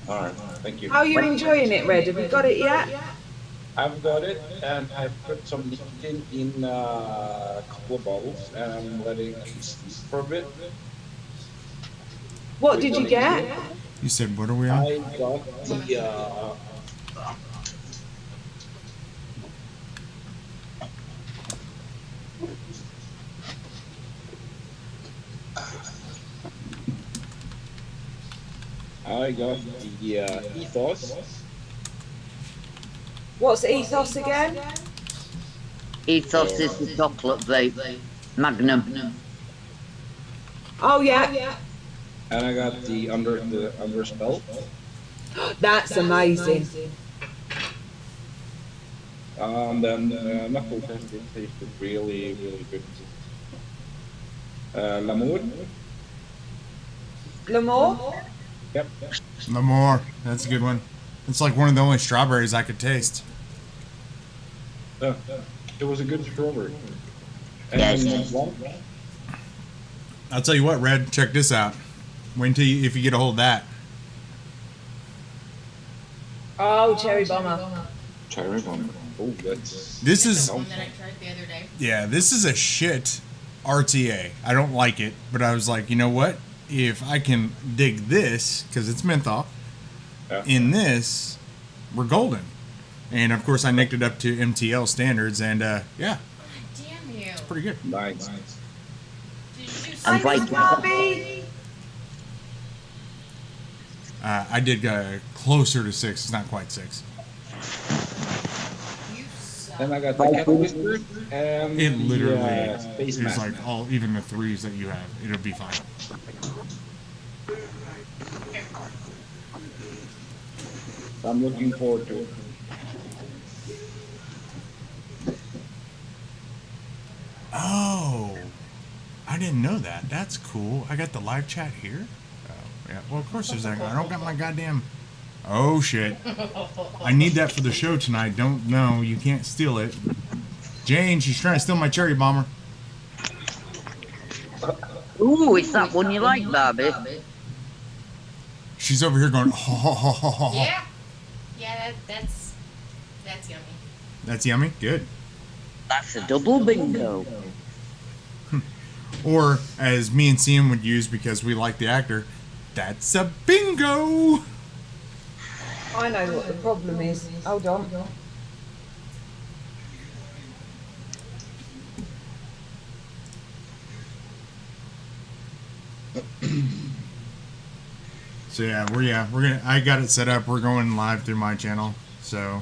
All right, thank you. How are you enjoying it, Red? Have you got it yet? I've got it, and I've put some nicotine in a couple of bottles, and I'm letting it sleep for a bit. What With did the you get? nicotine, You said, what are we on? I got Lemon. the ethos. What's ethos again? Ethos is the chocolate vape. Magnum. Oh yeah, And I got the under spell. that's amazing. Then knuckle test, it tasted really, really good. L'amour. Lamore? Yep. No more. That's a good one. It's like one of the only strawberries I could taste. It was a good strawberry. And Yes. I'll tell you what, Red, check this out. Wait until if you get a hold of that. Oh, cherry bomber. Cherry bomb. Oh, that's. This That's is, the one that I tried the other day. yeah, this is a shit RTA. I don't like it, but I was like, you know what? If I can dig this, because it's menthol, Yeah. in this, we're golden. And of course, I nicked it up to MTL standards, and yeah, God damn you. pretty good. Nice. Did you do I'm something? Viking. Barbie. I did closer to 6. It's not quite 6. You suck. Then I got the cat whisper and It literally the space is mask. like all, even the 3s that you have. It'll be fine. I'm looking forward to it. Oh, I didn't know that. That's cool. I got the live chat here. Oh, yeah. Well, of course there's that. I don't got my goddamn. Oh shit! I need that for the show tonight. Don't know. You can't steal it. Jane, she's trying to steal my cherry bomber. Ooh, it's that one you like, Barbie. She's over here going. Ho, ho, ho, ho, ho. Yeah. Yeah, that's yummy. That's yummy. Good. That's a double bingo. Or as me and Cian would use because we like the actor, that's a bingo. I know what the problem is. Hold on. So we're gonna. I got it set up. We're going live through my channel. So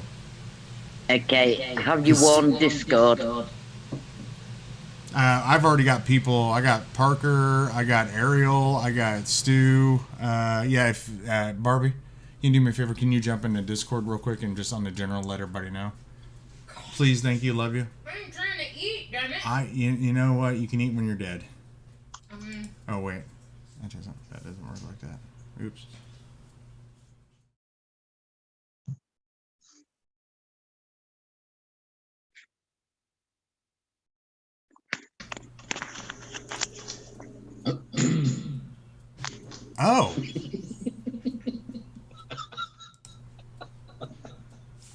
Okay, have you warned Discord? I've already got people. I got Parker. I got Ariel. I got Stu. Yeah, if Barbie, can you do me a favor? Can you jump into Discord real quick and just on the general let everybody know? Please, thank you, love you. I'm trying to eat, damn it. You know what? You can eat when you're dead. Mm-hmm. Oh wait, that doesn't work like that. Oops. Oh.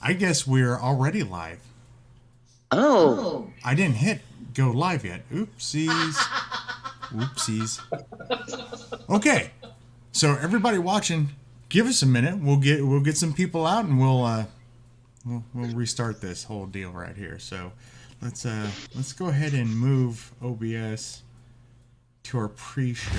I guess we're already live. Oh, I didn't hit go live yet. Oopsies. Whoopsies. Okay. So everybody watching, give us a minute. We'll get some people out and we'll restart this whole deal right here. So let's go ahead and move OBS to our pre-show.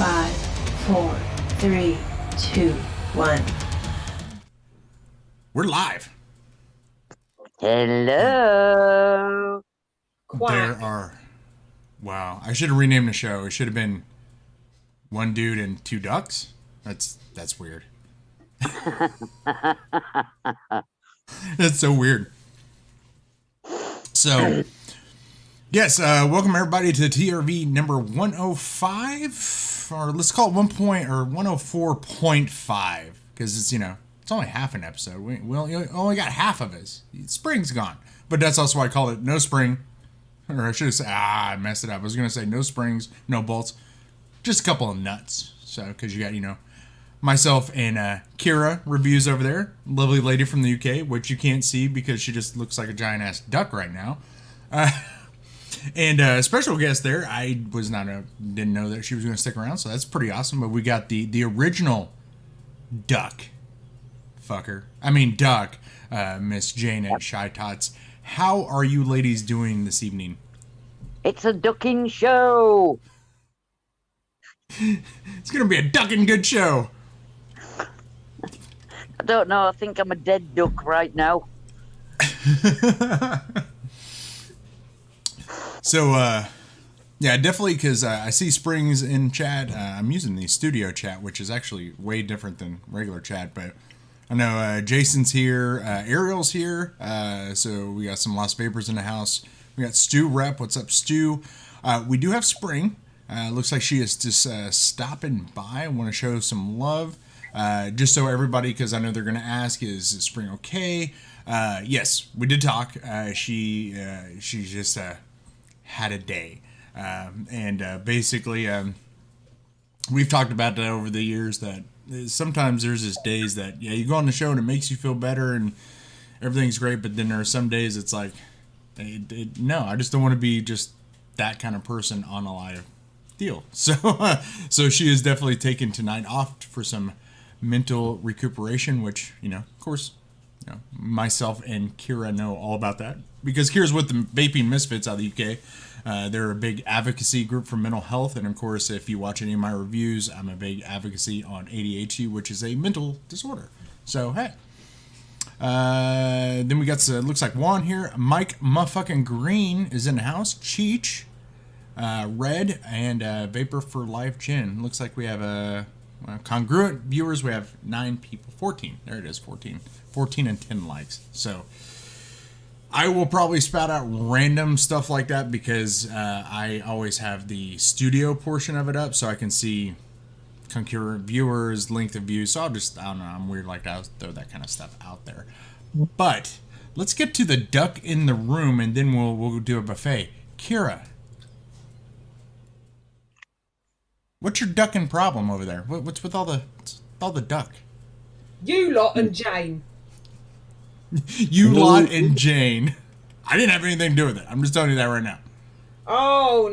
5, 4, 3, 2, 1. We're live. Hello. Quack. There are. Wow. I should have renamed the show. It should have been One Dude and Two Ducks. That's weird. That's so weird. So, yes, welcome everybody to TRV number 105, or let's call it 104.5, because it's, it's only half an episode. We only got half of it. Spring's gone. But that's also why I called it No Spring. Or I should have said, I messed it up. I was going to say no springs, no bolts, just a couple of nuts. So, because you got, myself and Kira reviews over there, lovely lady from the UK, which you can't see because she just looks like a giant ass duck right now. And a special guest there, I didn't know that she was going to stick around, so that's pretty awesome. But we got the original duck, duck, Miss Jane at Shy Tots. How are you ladies doing this evening? It's a ducking show. It's going to be a ducking good show. I don't know. I think I'm a dead duck right now. So, yeah, definitely, because I see Springs in chat. I'm using the studio chat, which is actually way different than regular chat, but I know Jason's here, Ariel's here, so we got some Lost Vapers in the house. We got Stu Rep. What's up, Stu? We do have Spring. Looks like she is just stopping by. I want to show some love. Just so everybody, because I know they're going to ask, is Spring okay? Yes, we did talk. She just had a day. And basically, we've talked about that over the years, that sometimes there's just days that, you go on the show and it makes you feel better and everything's great, but then there are some days it's like, no, I just don't want to be just that kind of person on a live deal. So she is definitely taking tonight off for some mental recuperation, which, of course, myself and Kira know all about that, because Kira's with the Vaping Misfits out of the UK. They're a big advocacy group for mental health, and of course, if you watch any of my reviews, I'm a big advocacy on ADHD, which is a mental disorder. So, hey. Then we got, looks like Juan here. Mike motherfucking Green is in the house. Cheech, Red, and Vapor for Life Gin. Looks like we have congruent viewers. We have 9 people. 14. There it is, 14. 14 and 10 likes. So I will probably spout out random stuff like that because I always have the studio portion of it up so I can see concurrent viewers, length of views. So I don't know, I'm weird like that. I'll throw that kind of stuff out there. But let's get to the duck in the room and then we'll do a buffet. Kira, what's your ducking problem over there? What's with all the duck? You lot and Jane. You lot and Jane. I didn't have anything to do with it. I'm just telling you that right now. Oh,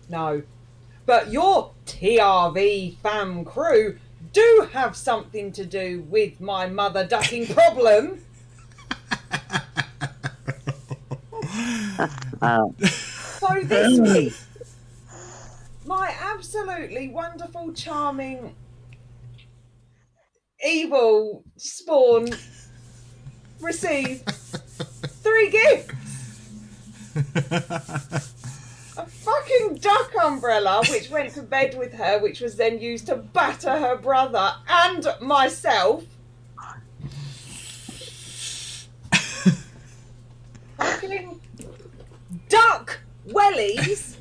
no. But your TRV fam crew do have something to do with my mother ducking problem. So this week, my absolutely wonderful, charming, evil spawn received 3 gifts. A fucking duck umbrella, which went to bed with her, which was then used to batter her brother and myself. Fucking duck wellies,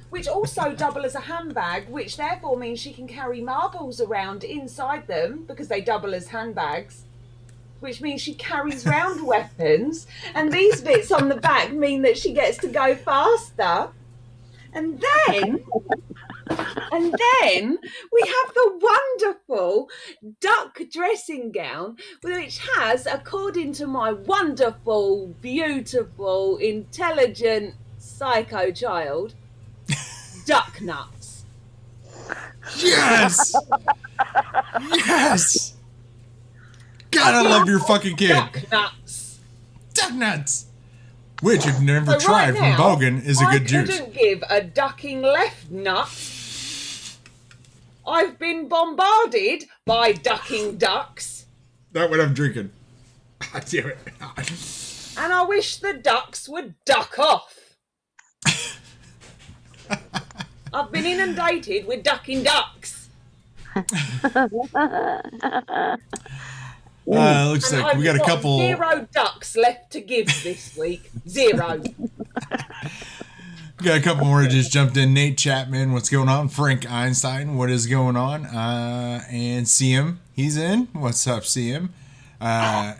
which also double as a handbag, which therefore means she can carry marbles around inside them because they double as handbags, which means she carries round weapons, and these bits on the back mean that she gets to go faster. And then we have the wonderful duck dressing gown, which has, according to my wonderful, beautiful, intelligent psycho child, duck nuts. Yes! Yes! God, I love your fucking kid. Duck nuts. Duck nuts. Which, if you've never So tried right from now, Bogan, is a good juice. I couldn't give a ducking left nut. I've been bombarded by ducking ducks. Not what I'm drinking. I do it. And I wish the ducks would duck off. I've been inundated with ducking ducks. Looks And like we got a couple. 0 ducks left to give this week. 0. We got a couple more just jumped in. Nate Chapman, what's going on? Frank Einstein, what is going on? And CM, he's in. What's up, CM?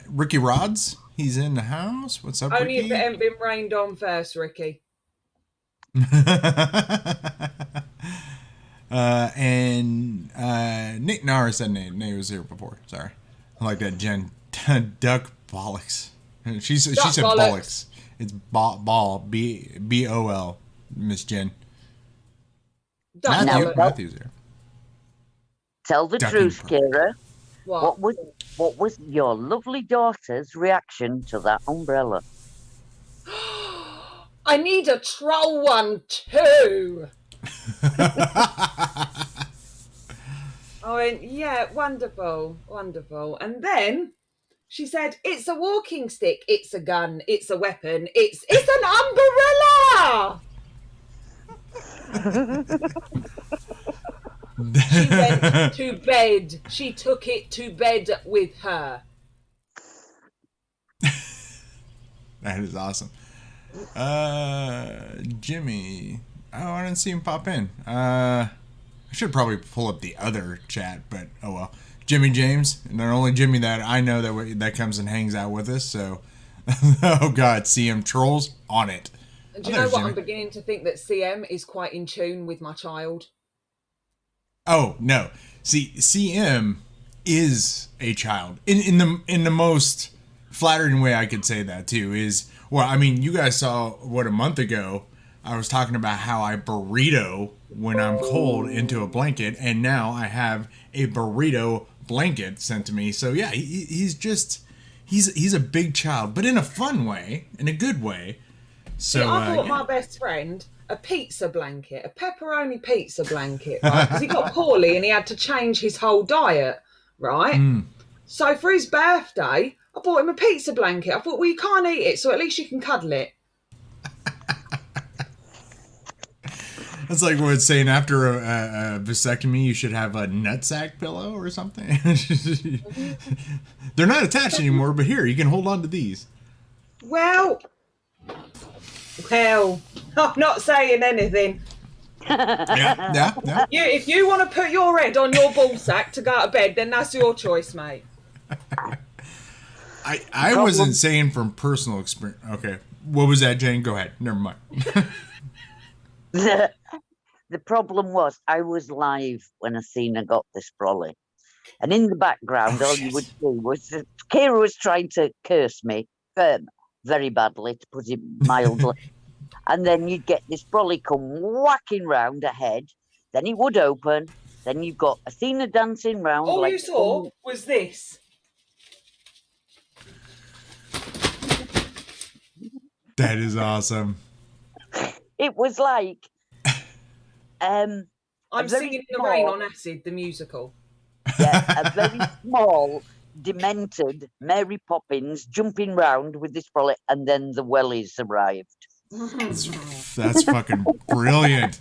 Ricky Rods, he's in the house. What's up, Only Ricky? if it hadn't been rained on first, Ricky. And Nate, no, I said Nate. Nate was here before. Sorry. I like that, Jen. Duck bollocks. She said bollocks. It's ball. B-O-L. Miss Jen. Duck bollocks. Matthew's here. Tell the Ducking truth, Kira. What? What was your lovely daughter's reaction to that umbrella? I need a troll one too. I went, yeah, wonderful. And then she said, it's a walking stick, it's a gun, it's a weapon, it's an umbrella. She went to bed. She took it to bed with her. That is awesome. Jimmy. Oh, I didn't see him pop in. I should probably pull up the other chat, but oh well. Jimmy James, and the only Jimmy that I know that comes and hangs out with us. So, oh God, CM trolls on it. Do you know what? Jimmy. I'm beginning to think that CM is quite in tune with my child. Oh no! See, CM is a child in the most flattering way I could say that too. Is well, I mean, you guys saw what a month ago I was talking about how I burrito when I'm cold into a blanket, and now I have a burrito blanket sent to me. So yeah, he's a big child, but in a fun way, in a good way. So I bought my best friend a pizza blanket, a pepperoni pizza blanket, right? Because he got poorly and he had to change his whole diet, right? So for his birthday, I bought him a pizza blanket. I thought, well, you can't eat it, so at least you can cuddle it. That's like what it's saying after a vasectomy, you should have a nutsack pillow or something. They're not attached anymore, but here, you can hold on to these. Well, I'm not saying anything. Yeah. If you want to put your head on your ball sack to go to bed, then that's your choice, mate. I wasn't saying from personal experience. Okay. What was that, Jane? Go ahead. Never mind. The problem was I was live when Athena got this brolly. And in the background, all you would see was that Kira was trying to curse me very badly, to put it mildly. And then you'd get this brolly come whacking round ahead. Then it would open. Then you've got Athena dancing round. All you saw was this. That is awesome. It was like... I'm singing in the rain on acid, the musical. Yeah, a very small, demented Mary Poppins jumping round with this brolly, and then the wellies arrived. That's fucking brilliant.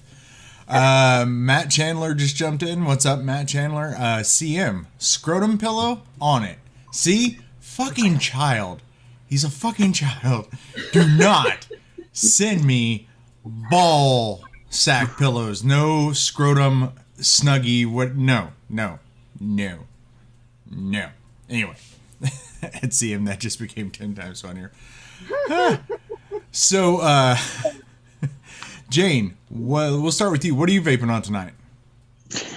Matt Chandler just jumped in. What's up, Matt Chandler? CM, scrotum pillow on it. See? Fucking child. He's a fucking child. Do not send me ball sack pillows. No scrotum snuggie. What? No. Anyway, at CM, that just became 10 times funnier. So, Jane, we'll start with you. What are you vaping on tonight?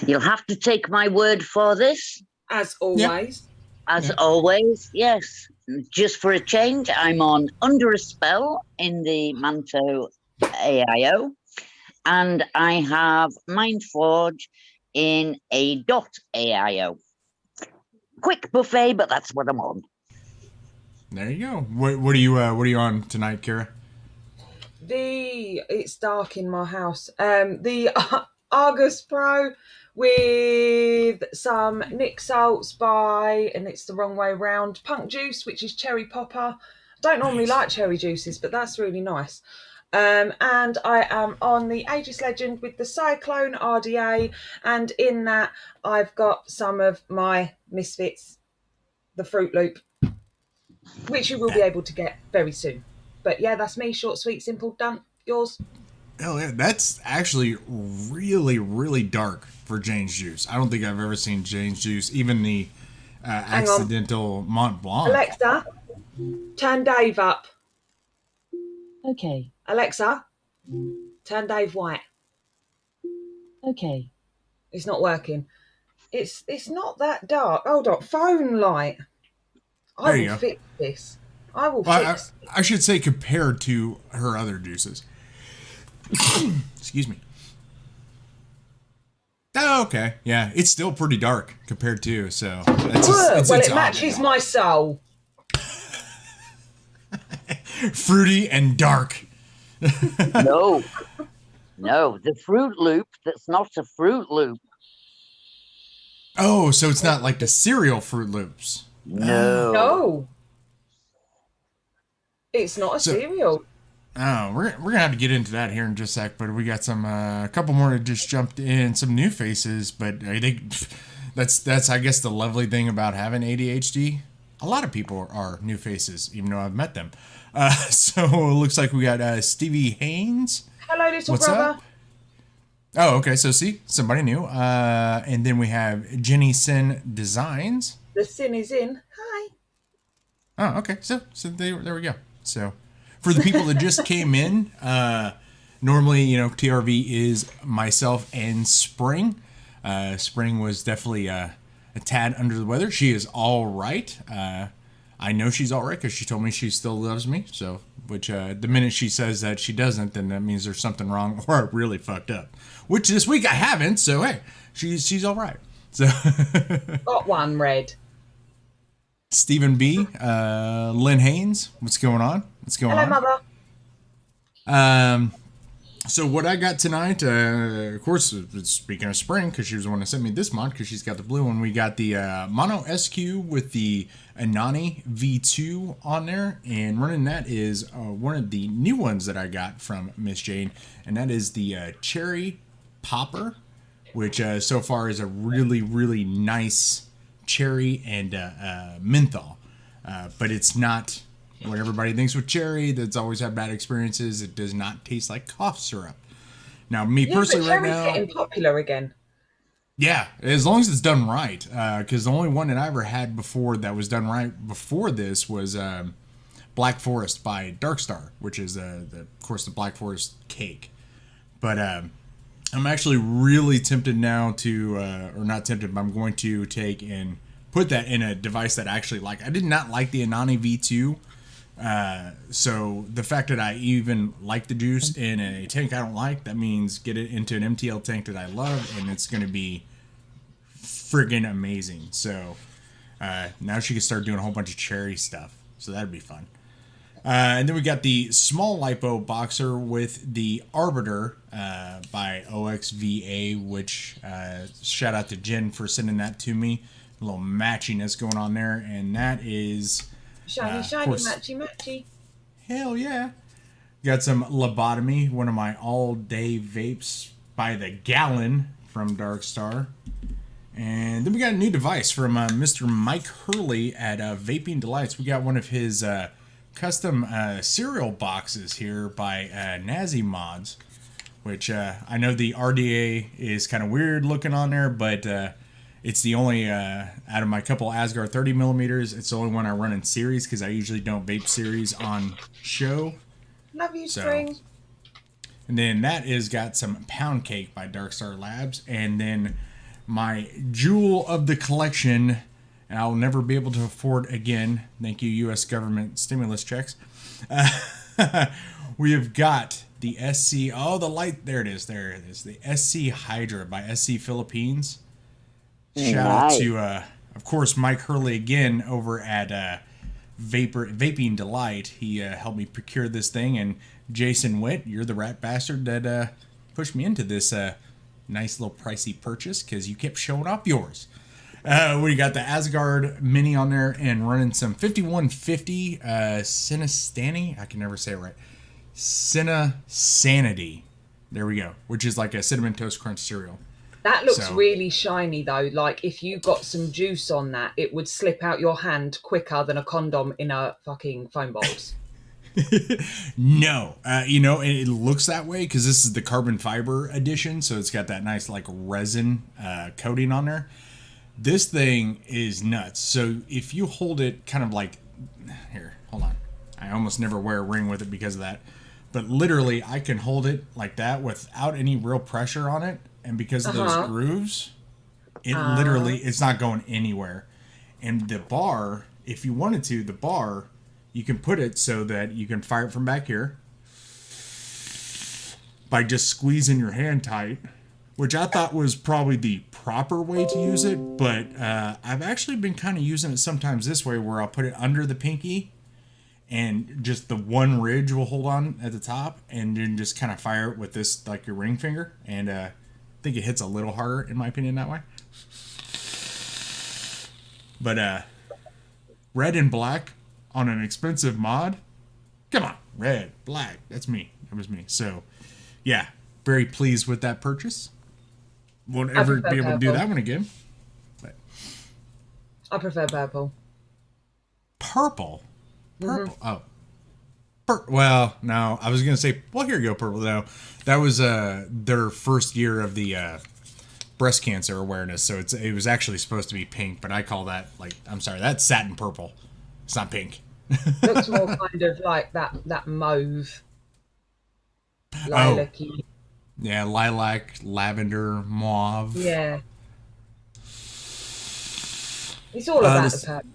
You'll have to take my word for this. As always. As always, yes. Just for a change, I'm on Under a Spell in the Manto AIO. And I have Mindforge in a DOT AIO. Quick buffet, but that's what I'm on. There you go. What are you on tonight, Kira? It's dark in my house. The Argus Pro with some Nick Salts by, and it's the wrong way round, Punk Juice, which is cherry popper. I don't normally like cherry juices, but that's really nice. And I am on the Aegis Legend with the Cyclone RDA, and in that I've got some of my Misfits, the Fruit Loop, which you will be able to get very soon. But yeah, that's me. Short, sweet, simple. Done. Yours. Oh yeah, that's actually really, really dark for Jane's Juice. I don't think I've ever seen Jane's Juice, even the accidental Mont Blanc. Alexa, turn Dave up. Okay. Alexa, turn Dave white. Okay. It's not working. It's not that dark. Hold on. Phone light. There I you will go. fix this. I will Well, fix. I should say compared to her other juices. Excuse me. Oh, okay. Yeah, it's still pretty dark compared to, so that's It matches my soul. fruity and dark. No. No, the Fruit Loop, that's not a Fruit Loop. Oh, so it's not like the cereal Fruit Loops. No. No. It's not a cereal. Oh, we're gonna have to get into that here in just a sec, but we got some a couple more that just jumped in, some new faces, but I think that's I guess the lovely thing about having ADHD. A lot of people are new faces, even though I've met them. So it looks like we got Stevie Haynes. Hello, little What's brother. up? Oh, okay. So see, somebody new. And then we have Jenny Sin Designs. The sin is in. Hi. Oh, okay. So there we go. So for the people that just came in, normally, TRV is myself and Spring. Spring was definitely a tad under the weather. She is all right. I know she's all right because she told me she still loves me. So, which the minute she says that she doesn't, then that means there's something wrong or I really fucked up. Which this week I haven't. So hey, she's all right. So Got one, Red. Stephen B, Lynn Haynes, what's going on? What's going Hello, on? mother. So what I got tonight, of course, speaking of Spring, because she was the one that sent me this mod, because she's got the blue one. We got the Mono SQ with the Anani V2 on there, and running that is one of the new ones that I got from Miss Jane, and that is the Cherry Popper, which so far is a really, really nice cherry and menthol, but it's not what everybody thinks with cherry. That's always had bad experiences. It does not taste like cough syrup. Now, me personally, right now, getting popular again. yeah, as long as it's done right. Because the only one that I ever had before that was done right before this was Black Forest by Darkstar, which is of course the Black Forest cake. But I'm actually really tempted now to, or not tempted, but I'm going to take and put that in a device that I actually like. I did not like the Anani V2. So the fact that I even like the juice in a tank I don't like, that means get it into an MTL tank that I love, and it's going to be friggin' amazing. So now she can start doing a whole bunch of cherry stuff. So that'd be fun. And then we got the small lipo boxer with the Arbiter by OXVA, which shout out to Jen for sending that to me. A little matchiness going on there, and that is Shiny, shiny, matchy, matchy. hell yeah. Got some Lobotomy, one of my all-day vapes by the gallon from Darkstar. And then we got a new device from Mr. Mike Hurley at Vaping Delights. We got one of his custom cereal boxes here by Nazi Mods, which I know the RDA is kind of weird looking on there, but it's the only out of my couple Asgard 30 millimeters. It's the only one I run in series because I usually don't vape series on show. Love you, Spring. And then that is got some Pound Cake by Darkstar Labs, and then my jewel of the collection, and I'll never be able to afford again. Thank you, U.S. government stimulus checks. We have got the SC. Oh, the light. There it is. There it is. The SC Hydra by SC Philippines. Shout out to, of course, Mike Hurley again over at Vaping Delight. He helped me procure this thing, and Jason Witt, you're the rat bastard that pushed me into this nice little pricey purchase because you kept showing off yours. We got the Asgard Mini on there and running some 5150 Cinestani. I can never say it right. Cinesanity. There we go. Which is like a Cinnamon Toast Crunch cereal. That looks really shiny though. Like if you got some juice on that, it would slip out your hand quicker than a condom in a fucking foam box. No, it looks that way because this is the carbon fiber edition, so it's got that nice like resin coating on there. This thing is nuts. So if you hold it kind of like here, hold on. I almost never wear a ring with it because of that. But literally, I can hold it like that without any real pressure on it, and because of those grooves, it literally it's not going anywhere. And the bar, if you wanted to, you can put it so that you can fire it from back here by just squeezing your hand tight, which I thought was probably the proper way to use it. But I've actually been kind of using it sometimes this way, where I'll put it under the pinky and just the one ridge will hold on at the top, and then just kind of fire it with this, like your ring finger. And I think it hits a little harder, in my opinion, that way. But red and black on an expensive mod, come on, red, black, that's me. That was me. So, yeah, very pleased with that purchase. Won't ever be able to do that one again. But I prefer purple. Purple? Oh. Well, no, I was going to say, well, here you go, purple. No, that was their first year of the breast cancer awareness, so it was actually supposed to be pink, but I call that, I'm sorry, that's satin purple. It's not pink. Looks more kind of like that mauve. Lilac-y. Oh. Yeah, lilac, lavender, mauve. Yeah. It's all about the purple.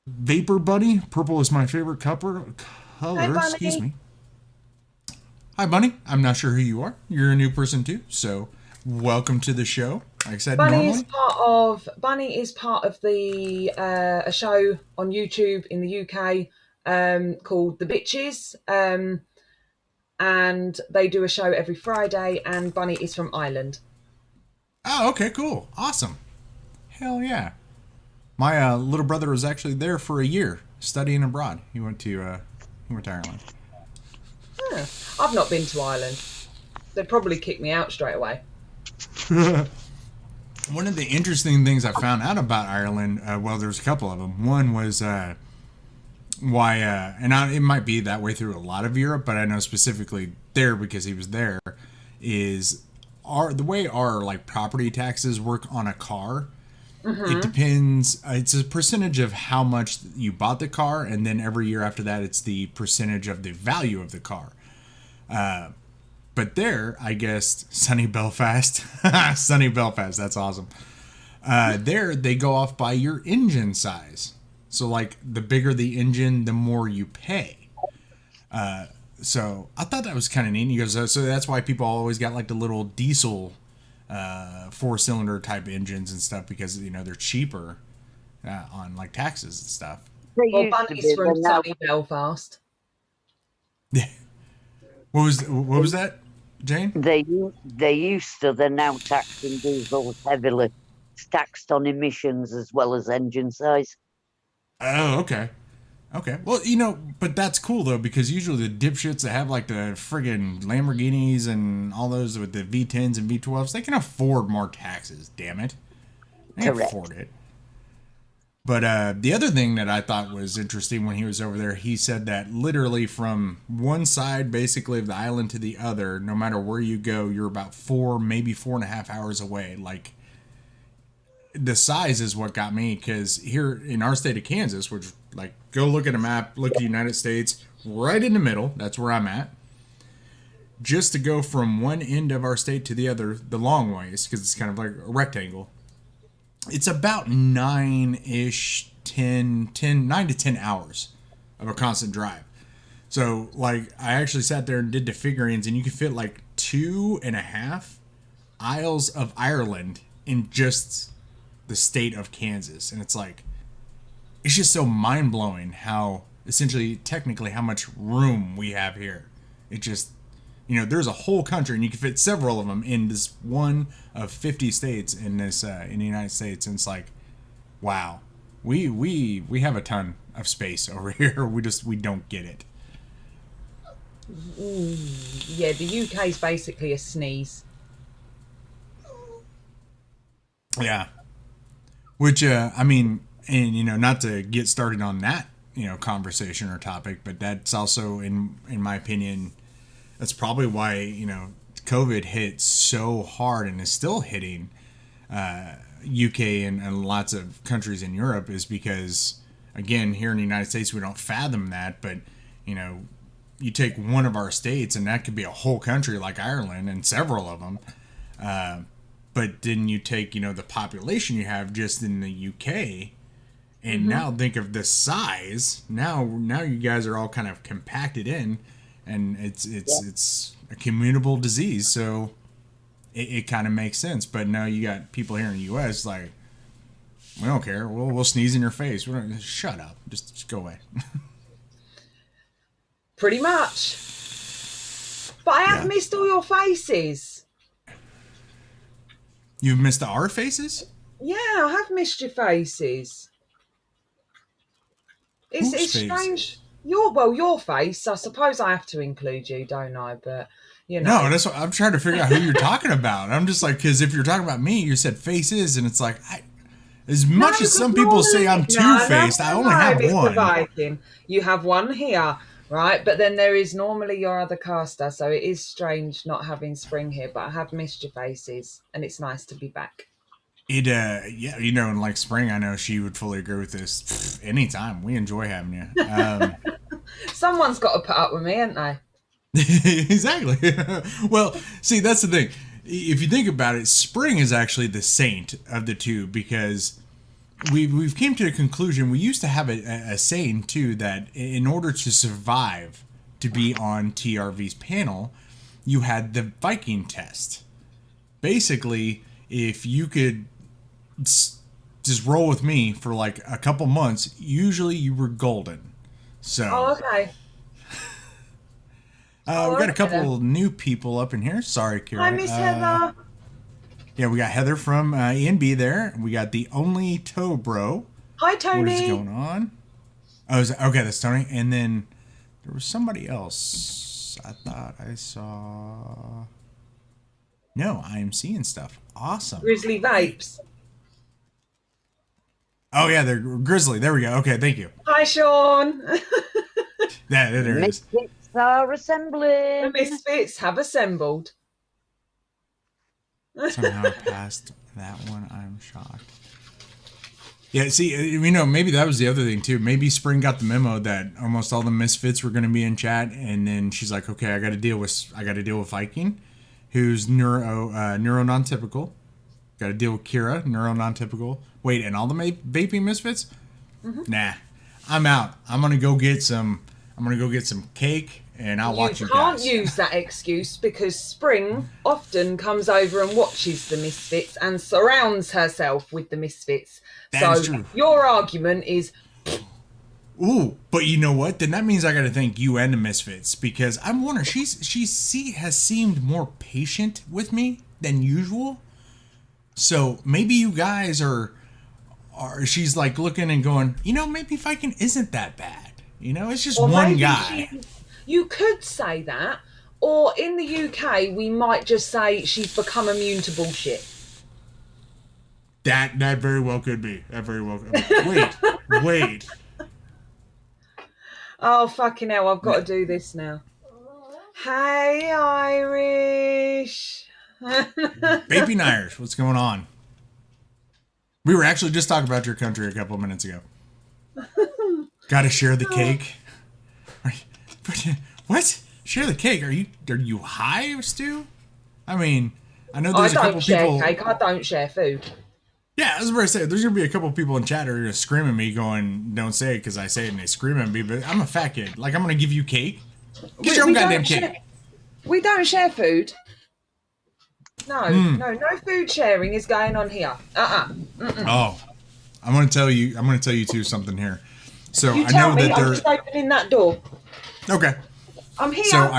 Vapor Bunny. Purple is my favorite color. Excuse me. Hi, Bunny. I'm not sure who you are. You're a new person too, so welcome to the show. Like I said, Bunny is part of the a show on YouTube in the UK called The Bitches, and they do a show every Friday. And Bunny is from Ireland. Oh, okay, cool, awesome, hell yeah. My little brother was actually there for a year studying abroad. He went to Ireland. Yeah. I've not been to Ireland. They'd probably kick me out straight away. One of the interesting things I found out about Ireland, well, there's a couple of them. One was why, it might be that way through a lot of Europe, but I know specifically there because he was there, is the way our property taxes work on a car. Mm-hmm. It depends. It's a percentage of how much you bought the car, and then every year after that, it's the percentage of the value of the car. But there, I guess, sunny Belfast, that's awesome. There, they go off by your engine size. So, the bigger the engine, the more you pay. So, I thought that was kind of neat. He goes, so that's why people always got, the little diesel 4-cylinder type engines and stuff, because, they're cheaper on, taxes and stuff. Well, Bunny's from sunny Belfast. What was that, Jane? They used to. They're now taxing diesels heavily. It's taxed on emissions as well as engine size. Oh, okay. Okay. Well, but that's cool though, because usually the dipshits that have the friggin' Lamborghinis and all those with the V10s and V12s, they can afford more taxes. Damn it, they can afford it. But the other thing that I thought was interesting when he was over there, he said that literally from one side, basically, of the island to the other, no matter where you go, you're about 4, maybe 4.5 hours away. The size is what got me, because here in our state of Kansas, which, go look at a map, look at the United States, right in the middle, that's where I'm at. Just to go from one end of our state to the other, the long ways, because it's kind of like a rectangle, it's about 9 to 10 hours of a constant drive. So, I actually sat there and did the figurines, and you could fit 2.5 aisles of Ireland in just the state of Kansas. And it's it's just so mind-blowing how essentially technically how much room we have here. It just, there's a whole country and you can fit several of them in this one of 50 states in this in the United States, and it's like, wow, we have a ton of space over here. We don't get it. Yeah, the UK is basically a sneeze. Yeah. Which I mean, and not to get started on that conversation or topic, but that's also in my opinion, that's probably why COVID hit so hard and is still hitting UK and lots of countries in Europe, is because again, here in the United States we don't fathom that, but you take one of our states and that could be a whole country like Ireland and several of them, but then you take the population you have just in the UK. And now think of the size. Now you guys are all kind of compacted in, and it's a communicable disease, so it kind of makes sense. But now you got people here in the U.S. like, we don't care. We'll sneeze in your face. Shut up. Just go away. Pretty much. But I have missed all your faces. You've missed our faces? Yeah, I have missed your faces. It's strange. Your face. I suppose I have to include you, don't I? But No, that's what I'm trying to figure out who you're talking about. I'm just like, because if you're talking about me, you said faces, and it's like, as much as some people say I'm two-faced, I only have one. Viking. You have one here, right? But then there is normally your other caster, so it is strange not having Spring here. But I have missed your faces, and it's nice to be back. And like Spring, I know she would fully agree with this. Anytime, we enjoy having you. Someone's got to put up with me, ain't they? Exactly. Well, see, that's the thing. If you think about it, Spring is actually the saint of the two, because we've came to a conclusion. We used to have a saying too, that in order to survive to be on TRV's panel, you had the Viking test. Basically, if you could just roll with me for like a couple months, usually you were golden. So okay. We got a couple new people up in here. Sorry, Kira. Hi, Miss Heather. Yeah, we got Heather from ENB there. We got the Only Toe Bro. Hi, Tony. What is going on? Oh, okay, that's Tony. And then there was somebody else. I thought I saw. No, I am seeing stuff. Awesome. Grizzly Vapes. Oh, yeah, they're Grizzly. There we go. Okay, thank you. Hi, Sean. There it is. Misfits are assembling. The Misfits have assembled. Somehow I passed that one. I'm shocked. Yeah, see, maybe that was the other thing, too. Maybe Spring got the memo that almost all the Misfits were going to be in chat, and then she's like, okay, I got to deal with Viking, who's neuro non-typical. Got to deal with Kira, neuro non-typical. Wait, and all the vaping Misfits? Mm-hmm. Nah, I'm out. I'm gonna go get some cake, and I'll watch you guys. You can't use that excuse, because Spring often comes over and watches the Misfits and surrounds herself with the Misfits. That is true. Your argument is. Ooh, but you know what? Then that means I got to thank you and the Misfits, because I'm wondering, she has seemed more patient with me than usual. So maybe you guys are she's like looking and going, maybe Viking isn't that bad. It's just one guy. You could say that, or in the UK, we might just say she's become immune to bullshit. That very well could be. That very well could be. Wait. Oh, fucking hell, I've got to do this now. Hey, Irish. Vaping Irish, what's going on? We were actually just talking about your country a couple of minutes ago. Gotta share the cake. What? Share the cake? Are you high, Stu? I mean, I know there's a couple people. I don't share cake. I don't share food. Yeah, I was about to say, there's gonna be a couple people in chat who are gonna scream at me, going, "Don't say it," because I say it and they scream at me. But I'm a fat kid. Like, I'm gonna give you cake. Get your own goddamn cake. We don't share food. No food sharing is going on here. Oh, I'm going to tell you too something here. So You I tell know me. that I'm just opening that door. Okay. I'm here. So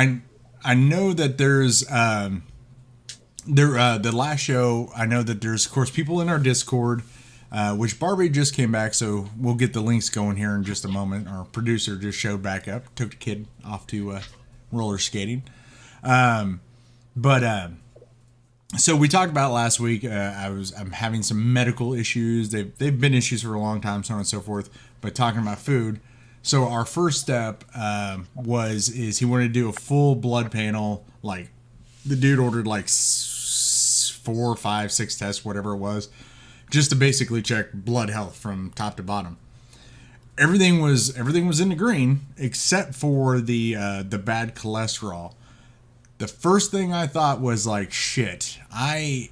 I know that there's the last show. I know that there's of course people in our Discord, which Barbie just came back, so we'll get the links going here in just a moment. Our producer just showed back up, took the kid off to roller skating. So we talked about last week. I'm having some medical issues. They've been issues for a long time, so on and so forth. But talking about food, so our first step is he wanted to do a full blood panel. Like the dude ordered like 4, 5, 6 tests, whatever it was, just to basically check blood health from top to bottom. Everything was in the green except for the bad cholesterol. The first thing I thought was like, shit, I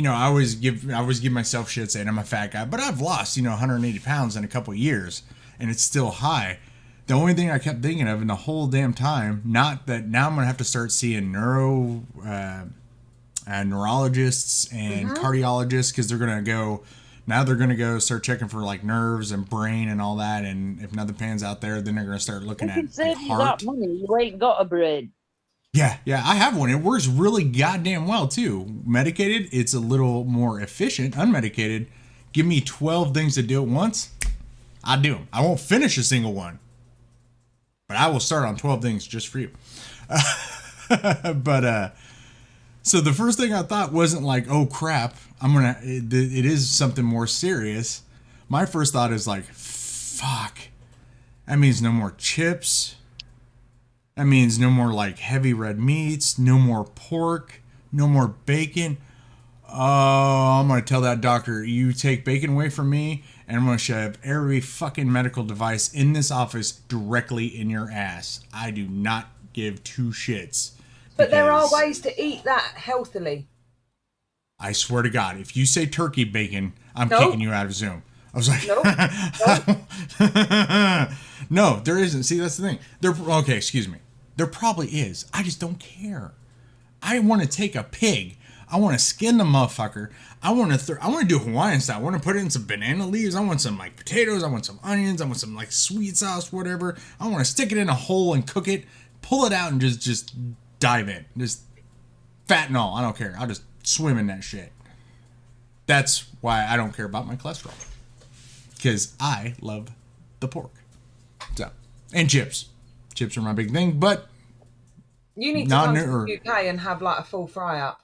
always give myself shit saying I'm a fat guy, but I've lost, 180 pounds in a couple of years and it's still high. The only thing I kept thinking of in the whole damn time, not that now I'm going to have to start seeing neurologists and cardiologists because they're going to go start checking for like nerves and brain and all that. And if nothing pans out there, then they're going to start looking You at can save like, you heart. that money. You ain't got a brain. Yeah, I have one. It works really goddamn well, too. Medicated, it's a little more efficient. Unmedicated, give me 12 things to do at once, I do them. I won't finish a single one, but I will start on 12 things just for you. So the first thing I thought wasn't like, oh, crap, it is something more serious. My first thought is like, fuck, that means no more chips. That means no more like heavy red meats, no more pork, no more bacon. Oh, I'm going to tell that doctor, you take bacon away from me, and I'm going to shove every fucking medical device in this office directly in your ass. I do not give two shits. But there are ways to eat that healthily. I swear to God, if you say turkey bacon, I'm kicking you out of Zoom. I was like, no, there isn't. See, that's the thing. Okay, excuse me. There probably is. I just don't care. I want to take a pig. I want to skin the motherfucker. I want to do Hawaiian style. I want to put it in some banana leaves. I want some like potatoes. I want some onions. I want some like sweet sauce, whatever. I want to stick it in a hole and cook it. Pull it out and just dive in. Just fat and all. I don't care. I'll just swim in that shit. That's why I don't care about my cholesterol. Because I love the pork. So, and chips. Chips are my big thing, but you need to come to the UK and have like a full fry up.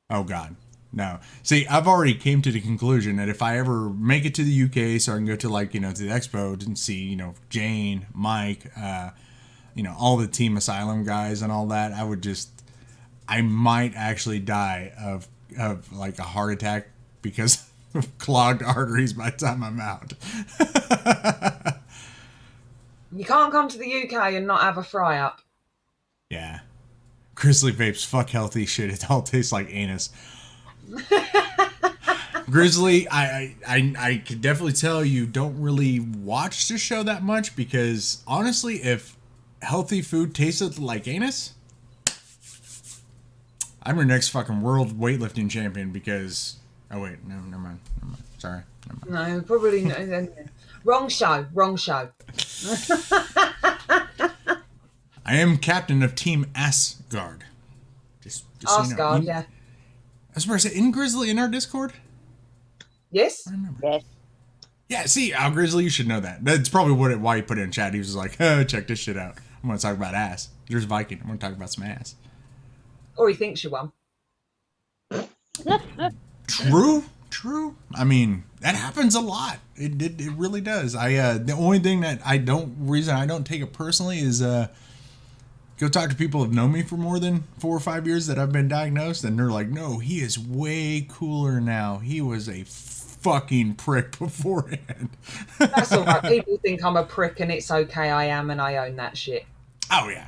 Oh God, no. See, I've already came to the conclusion that if I ever make it to the UK, so I can go to like to the expo and see Jane, Mike, all the Team Asylum guys and all that, I might actually die of like a heart attack because of clogged arteries by the time I'm out. You can't come to the UK and not have a fry up. Yeah. Grizzly Vapes, fuck healthy shit. It all tastes like anus. Grizzly, I can definitely tell you don't really watch the show that much because honestly, if healthy food tasted like anus, I'm your next fucking world weightlifting champion because... Oh, wait. No, never mind. Sorry. Never mind. No, probably no. Wrong show. I am captain of Team Asgard. Just Asgard, yeah. I was about to say, in Grizzly in our Discord? Yes? I remember. Yes. Yeah, see, Grizzly, you should know that. That's probably why he put it in chat. He was like, oh, check this shit out. I'm going to talk about ass. There's Viking. I'm going to talk about some ass. Or he thinks you won. True. I mean, that happens a lot. It really does. The only thing that reason I don't take it personally is go talk to people who have known me for more than 4 or 5 years that I've been diagnosed, and they're like, no, he is way cooler now. He was a fucking prick beforehand. That's all right. People think I'm a prick and it's okay. I am, and I own that shit. Oh, yeah.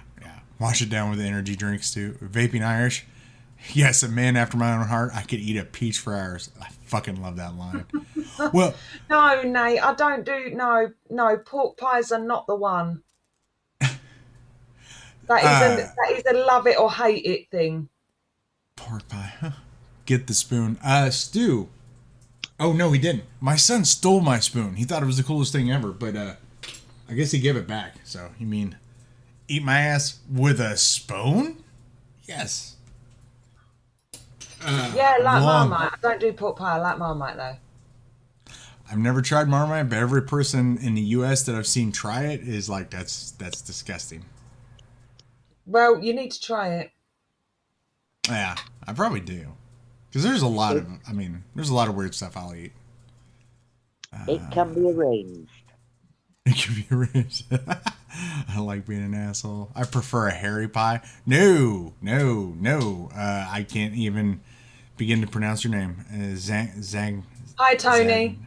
Wash it down with the energy drinks, too. Vaping Irish. Yes, a man after my own heart. I could eat a peach for hours. I fucking love that line. Well, no, Nate, I don't do no. Pork pies are not the one. That is a love it or hate it thing. Pork pie. Huh? Get the spoon. Stu. Oh, no, he didn't. My son stole my spoon. He thought it was the coolest thing ever, but I guess he gave it back. So, you mean eat my ass with a spoon? Yes. Yeah, like Marmite. I don't do pork pie. I like Marmite, though. I've never tried Marmite, but every person in the U.S. that I've seen try it is like, that's disgusting. Well, you need to try it. Yeah, I probably do. Because there's a lot of, there's a lot of weird stuff I'll eat. It can be arranged. It can be arranged. I like being an asshole. I prefer a hairy pie. No. I can't even begin to pronounce your name. Hi, Tony.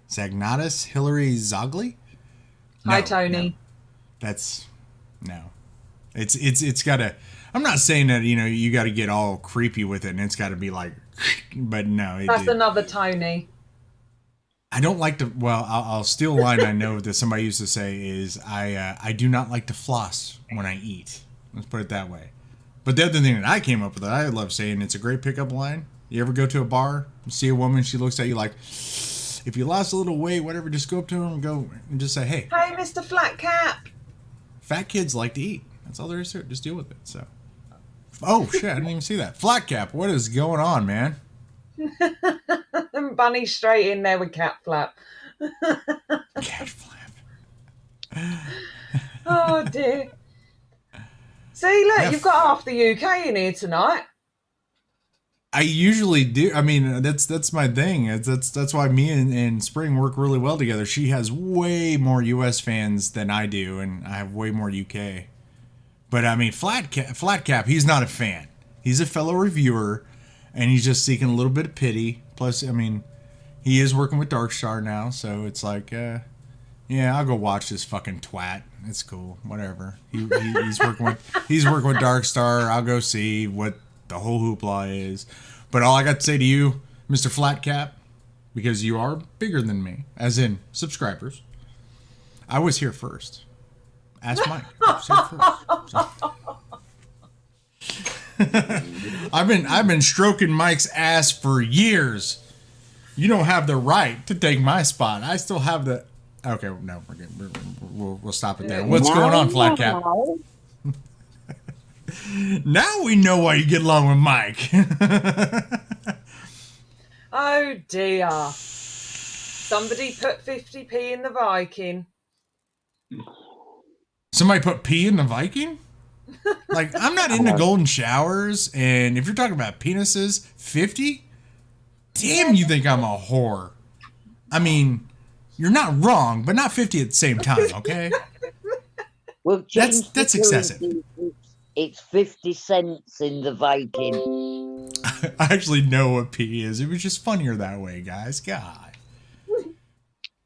Zagnatus Hillary Zogli? No, Hi, Tony. No. That's, no. It's got to, I'm not saying that, you got to get all creepy with it and it's got to be like, but no. That's another Tony. I don't like to, well, I'll steal a line I know that somebody used to say is, I do not like to floss when I eat. Let's put it that way. But the other thing that I came up with that I love saying, it's a great pickup line. You ever go to a bar, see a woman, she looks at you like, if you lost a little weight, whatever, just go up to her and go and just say, hey. Hey, Mr. Flat Cap. Fat kids like to eat. That's all there is to it. Just deal with it. So, oh shit, I didn't even see that. Flat Cap, what is going on, man? Bunny straight in there with cat flap. Cat flap. Oh dear. See, look, Yeah. you've got half the UK in here tonight. I usually do. I mean, that's my thing. That's why me and Spring work really well together. She has way more US fans than I do, and I have way more UK. But I mean, Flat Cap, he's not a fan. He's a fellow reviewer, and he's just seeking a little bit of pity. Plus, I mean, he is working with Darkstar now, so it's like, yeah, I'll go watch this fucking twat. It's cool, whatever. He's working with Darkstar. I'll go see what the whole hoopla is. But all I got to say to you, Mr. Flat Cap, because you are bigger than me, as in subscribers, I was here first. Ask Mike. I was here first. I've been stroking Mike's ass for years. You don't have the right to take my spot. I still have the. Okay, no, we're good. We'll stop it there. What's going on, Flat Cap? Now we know why you get along with Mike. Oh dear. Somebody put 50p in the Viking. Somebody put pee in the Viking? Like, I'm not into golden showers, and if you're talking about penises, 50? Damn, you think I'm a whore. I mean, you're not wrong, but not 50 at the same time, okay? Well, that's excessive. It's 50 cents in the Viking. I actually know what pee is. It was just funnier that way, guys. God.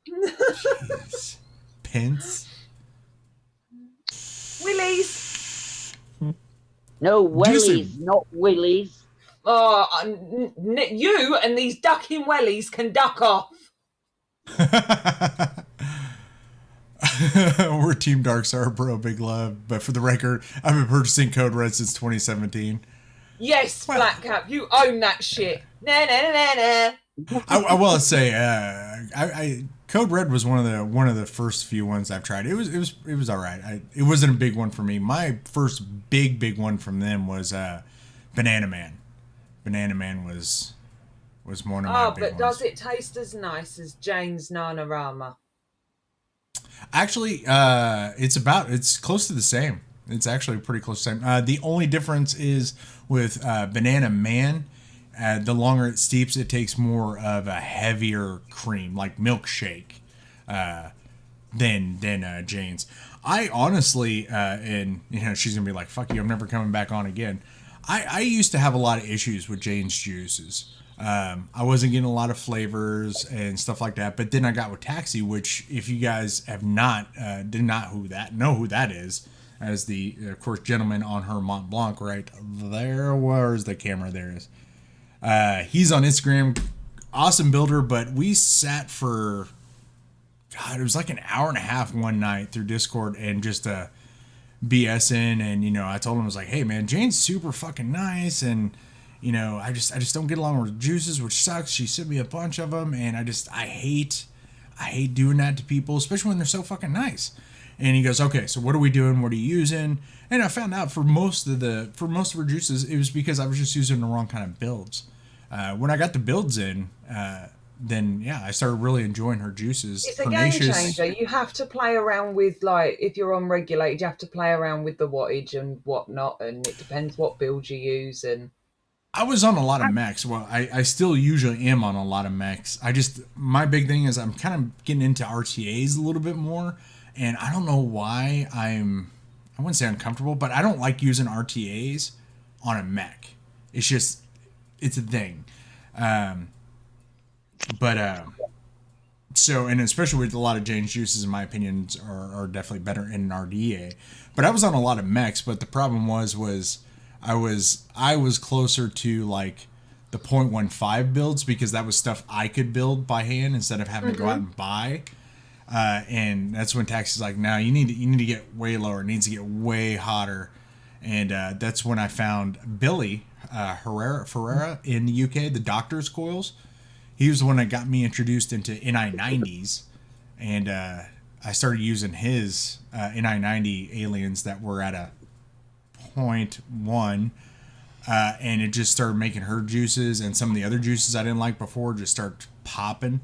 Jeez. Pence? Willies. No, wellies, not willies. Oh, you and these ducking wellies can duck off. We're Team Darkstar, bro. Big love. But for the record, I've been purchasing Code Red since 2017. Yes, Flat Cap, you own that shit. Nah. I will say, Code Red was one of the first few ones I've tried. It was all right. It wasn't a big one for me. My first big one from them was Banana Man. Banana Man was one of my big ones. Oh, but does it taste as nice as Jane's Nanarama? Actually, it's close to the same. It's actually pretty close to the same. The only difference is with Banana Man, the longer it steeps, it takes more of a heavier cream, like milkshake, than Jane's. I honestly, and she's gonna be like, "Fuck you, I'm never coming back on again." I used to have a lot of issues with Jane's juices. I wasn't getting a lot of flavors and stuff like that. But then I got with Taxi, which if you guys have not know who that is, as the of course gentleman on her Mont Blanc right there. Where's the camera? There it is. He's on Instagram, awesome builder. But we sat for it was like an hour and a half one night through Discord and just BSing. And I told him, I was like, hey man, Jane's super fucking nice and you know, I just don't get along with juices, which sucks. She sent me a bunch of them, and I hate doing that to people, especially when they're so fucking nice. And he goes, okay, so what are we doing? What are you using? And I found out for most of her juices, it was because I was just using the wrong kind of builds. When I got the builds in, then yeah, I started really enjoying her juices. It's a game changer. You have to play around with, like, if you're on regulated, you have to play around with the wattage and whatnot, and it depends what build you use. And I was on a lot of mechs. Well, I still usually am on a lot of mechs. My big thing is I'm kind of getting into RTAs a little bit more, and I don't know why I wouldn't say uncomfortable, but I don't like using RTAs on a mech. It's a thing. So, and especially with a lot of Jane's juices, in my opinion, are definitely better in an RDA. But I was on a lot of mechs, but the problem was I was closer to like the 0.15 builds because that was stuff I could build by hand instead of having to go out and buy. And that's when Taxi's like, no, you need to get way lower. It needs to get way hotter. And that's when I found Billy Ferreira in the UK, the Doctor's Coils. He was the one that got me introduced into NI90s, and I started using his NI90 aliens that were at a 0.1, and it just started making her juices and some of the other juices I didn't like before just start popping.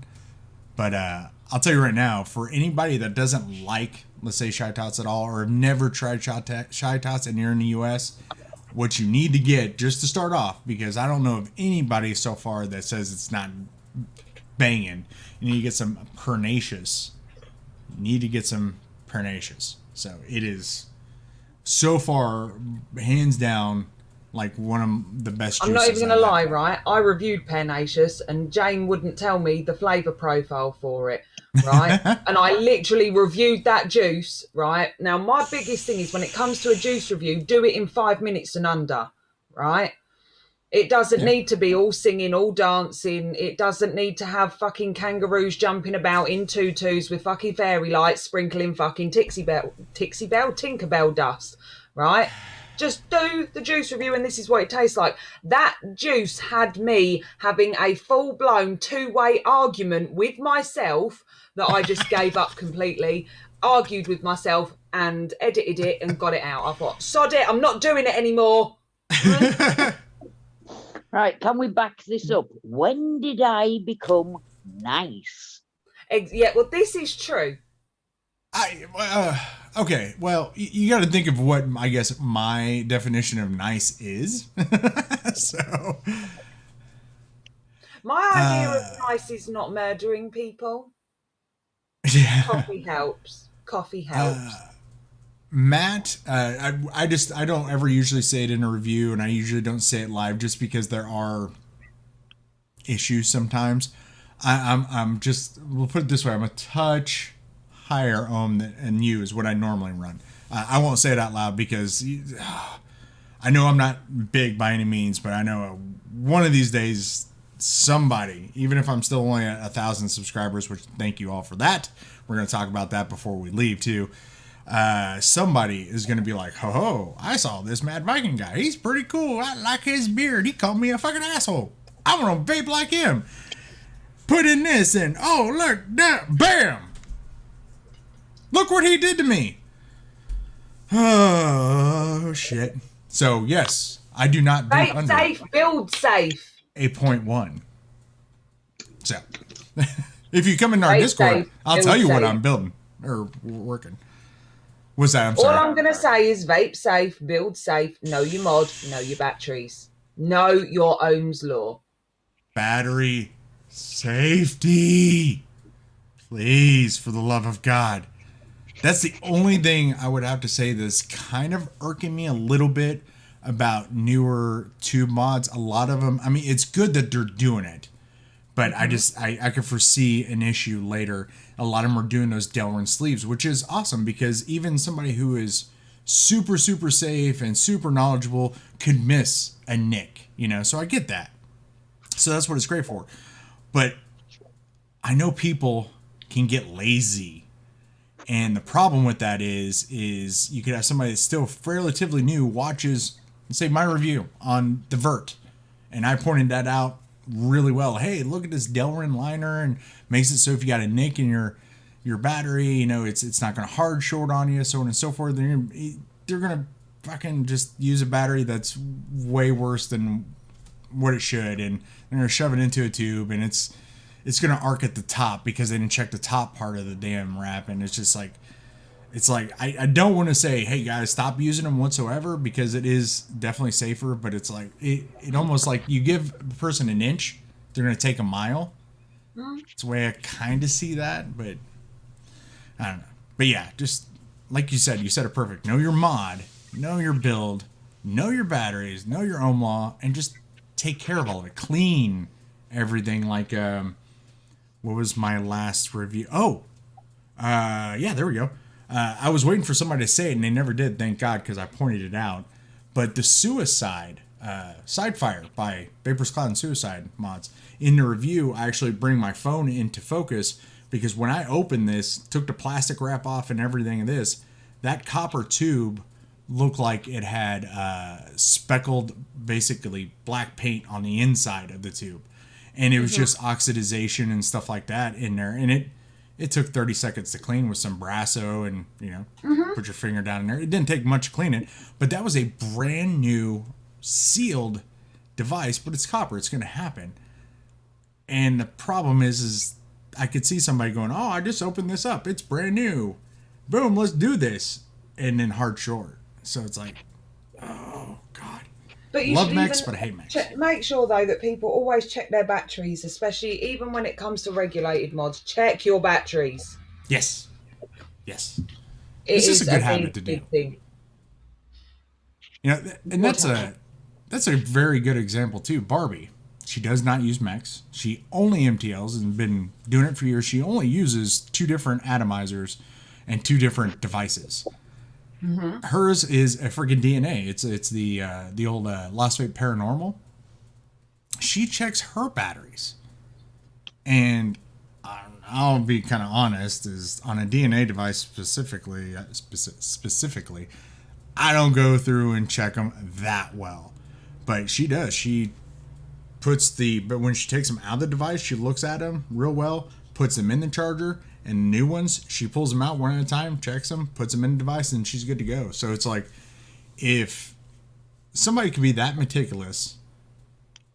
But I'll tell you right now, for anybody that doesn't like, let's say, Shy Tots at all, or have never tried Shy Tots and you're in the US, what you need to get just to start off, because I don't know of anybody so far that says it's not banging. You need to get some Pernacious. So it is so far, hands down, like one of the best juices. I'm not even going to lie, right? I reviewed Pernacious and Jane wouldn't tell me the flavour profile for it, right? And I literally reviewed that juice, right? Now, my biggest thing is when it comes to a juice review, do it in 5 minutes and under, right? It doesn't need to be all singing, all dancing. It doesn't need to have fucking kangaroos jumping about in tutus with fucking fairy lights sprinkling fucking Tinkerbell dust, right? Just do the juice review and this is what it tastes like. That juice had me having a full-blown two-way argument with myself that I just gave up completely, argued with myself and edited it and got it out. I thought, sod it, I'm not doing it anymore. Right, can we back this up? When did I become nice? Yeah, well, this is true. Okay, well, you got to think of what I guess my definition of nice is. So, my idea of nice is not murdering people. Yeah. Coffee helps. Matt, I don't ever usually say it in a review, and I usually don't say it live just because there are issues sometimes. I'm just, we'll put it this way, I'm a touch higher ohm than you is what I normally run. I won't say it out loud because I know I'm not big by any means, but I know one of these days somebody, even if I'm still only at 1,000 subscribers, which thank you all for that. We're going to talk about that before we leave too. Somebody is going to be like, ho, I saw this Mad Viking guy. He's pretty cool. I like his beard. He called me a fucking asshole. I want to vape like him. Put in this and, oh, look, that, bam. Look what he did to me. Oh, shit. So, yes, I do not do vape under safe, build safe. 8.1. So, if you come in our Vape Discord, safe, I'll tell you build what safe. I'm building or working. What's that? I'm sorry. All I'm going to say is vape safe, build safe, know your mod, know your batteries. Know your Ohm's law. Battery safety. Please, for the love of God. That's the only thing I would have to say that's kind of irking me a little bit about newer tube mods. A lot of them, I mean, it's good that they're doing it, but I could foresee an issue later. A lot of them are doing those Delrin sleeves, which is awesome because even somebody who is super, super safe and super knowledgeable could miss a nick, you know? So I get that. So that's what it's great for. But I know people can get lazy. And the problem with that is you could have somebody that's still relatively new watches, say, my review on the Vert. And I pointed that out really well. Hey, look at this Delrin liner, and makes it so if you got a nick in your battery, you know, it's not going to hard short on you, so on and so forth. They're going to fucking just use a battery that's way worse than what it should, and they're going to shove it into a tube, and it's going to arc at the top because they didn't check the top part of the damn wrap. And it's just like, I don't want to say, hey guys, stop using them whatsoever, because it is definitely safer, but it's like, it almost like you give a person an inch, they're going to take a mile. It's the way I kind of see that, but I don't know. But yeah, just like you said it perfect. Know your mod, know your build, know your batteries, know your ohm law, and just take care of all of it. Clean everything. Like, what was my last review? Yeah, there we go. I was waiting for somebody to say it, and they never did, thank God, because I pointed it out. But the Suicide, Sidefire by Vapers, Cloud, and Suicide mods. In the review, I actually bring my phone into focus, because when I opened this, took the plastic wrap off and everything of this, that copper tube looked like it had speckled, basically black paint on the inside of the tube. And it was just oxidization and stuff like that in there. And it took 30 seconds to clean with some Brasso and, you know, put your finger down in there. It didn't take much to clean it, but that was a brand new sealed device, but it's copper. It's going to happen. And the problem is I could see somebody going, oh, I just opened this up. It's brand new. Boom, let's do this. And then hard short. So it's like, oh, God. But you love mechs, but I hate mechs. Make sure, though, that people always check their batteries, especially even when it comes to regulated mods. Check your batteries. Yes. Yes. It's just a good habit to do. Thing. You know, and that's a very good example, too. Barbie. She does not use mechs. She only MTLs and been doing it for years. She only uses 2 different atomizers and 2 different devices. Hers is a freaking DNA. It's the old Lost Vape Paranormal. She checks her batteries, and I'll be kind of honest, is on a DNA device specifically, I don't go through and check them that well, but she does. She puts but when she takes them out of the device, she looks at them real well, puts them in the charger. And new ones, she pulls them out one at a time, checks them, puts them in the device, and she's good to go. So it's like, if somebody could be that meticulous,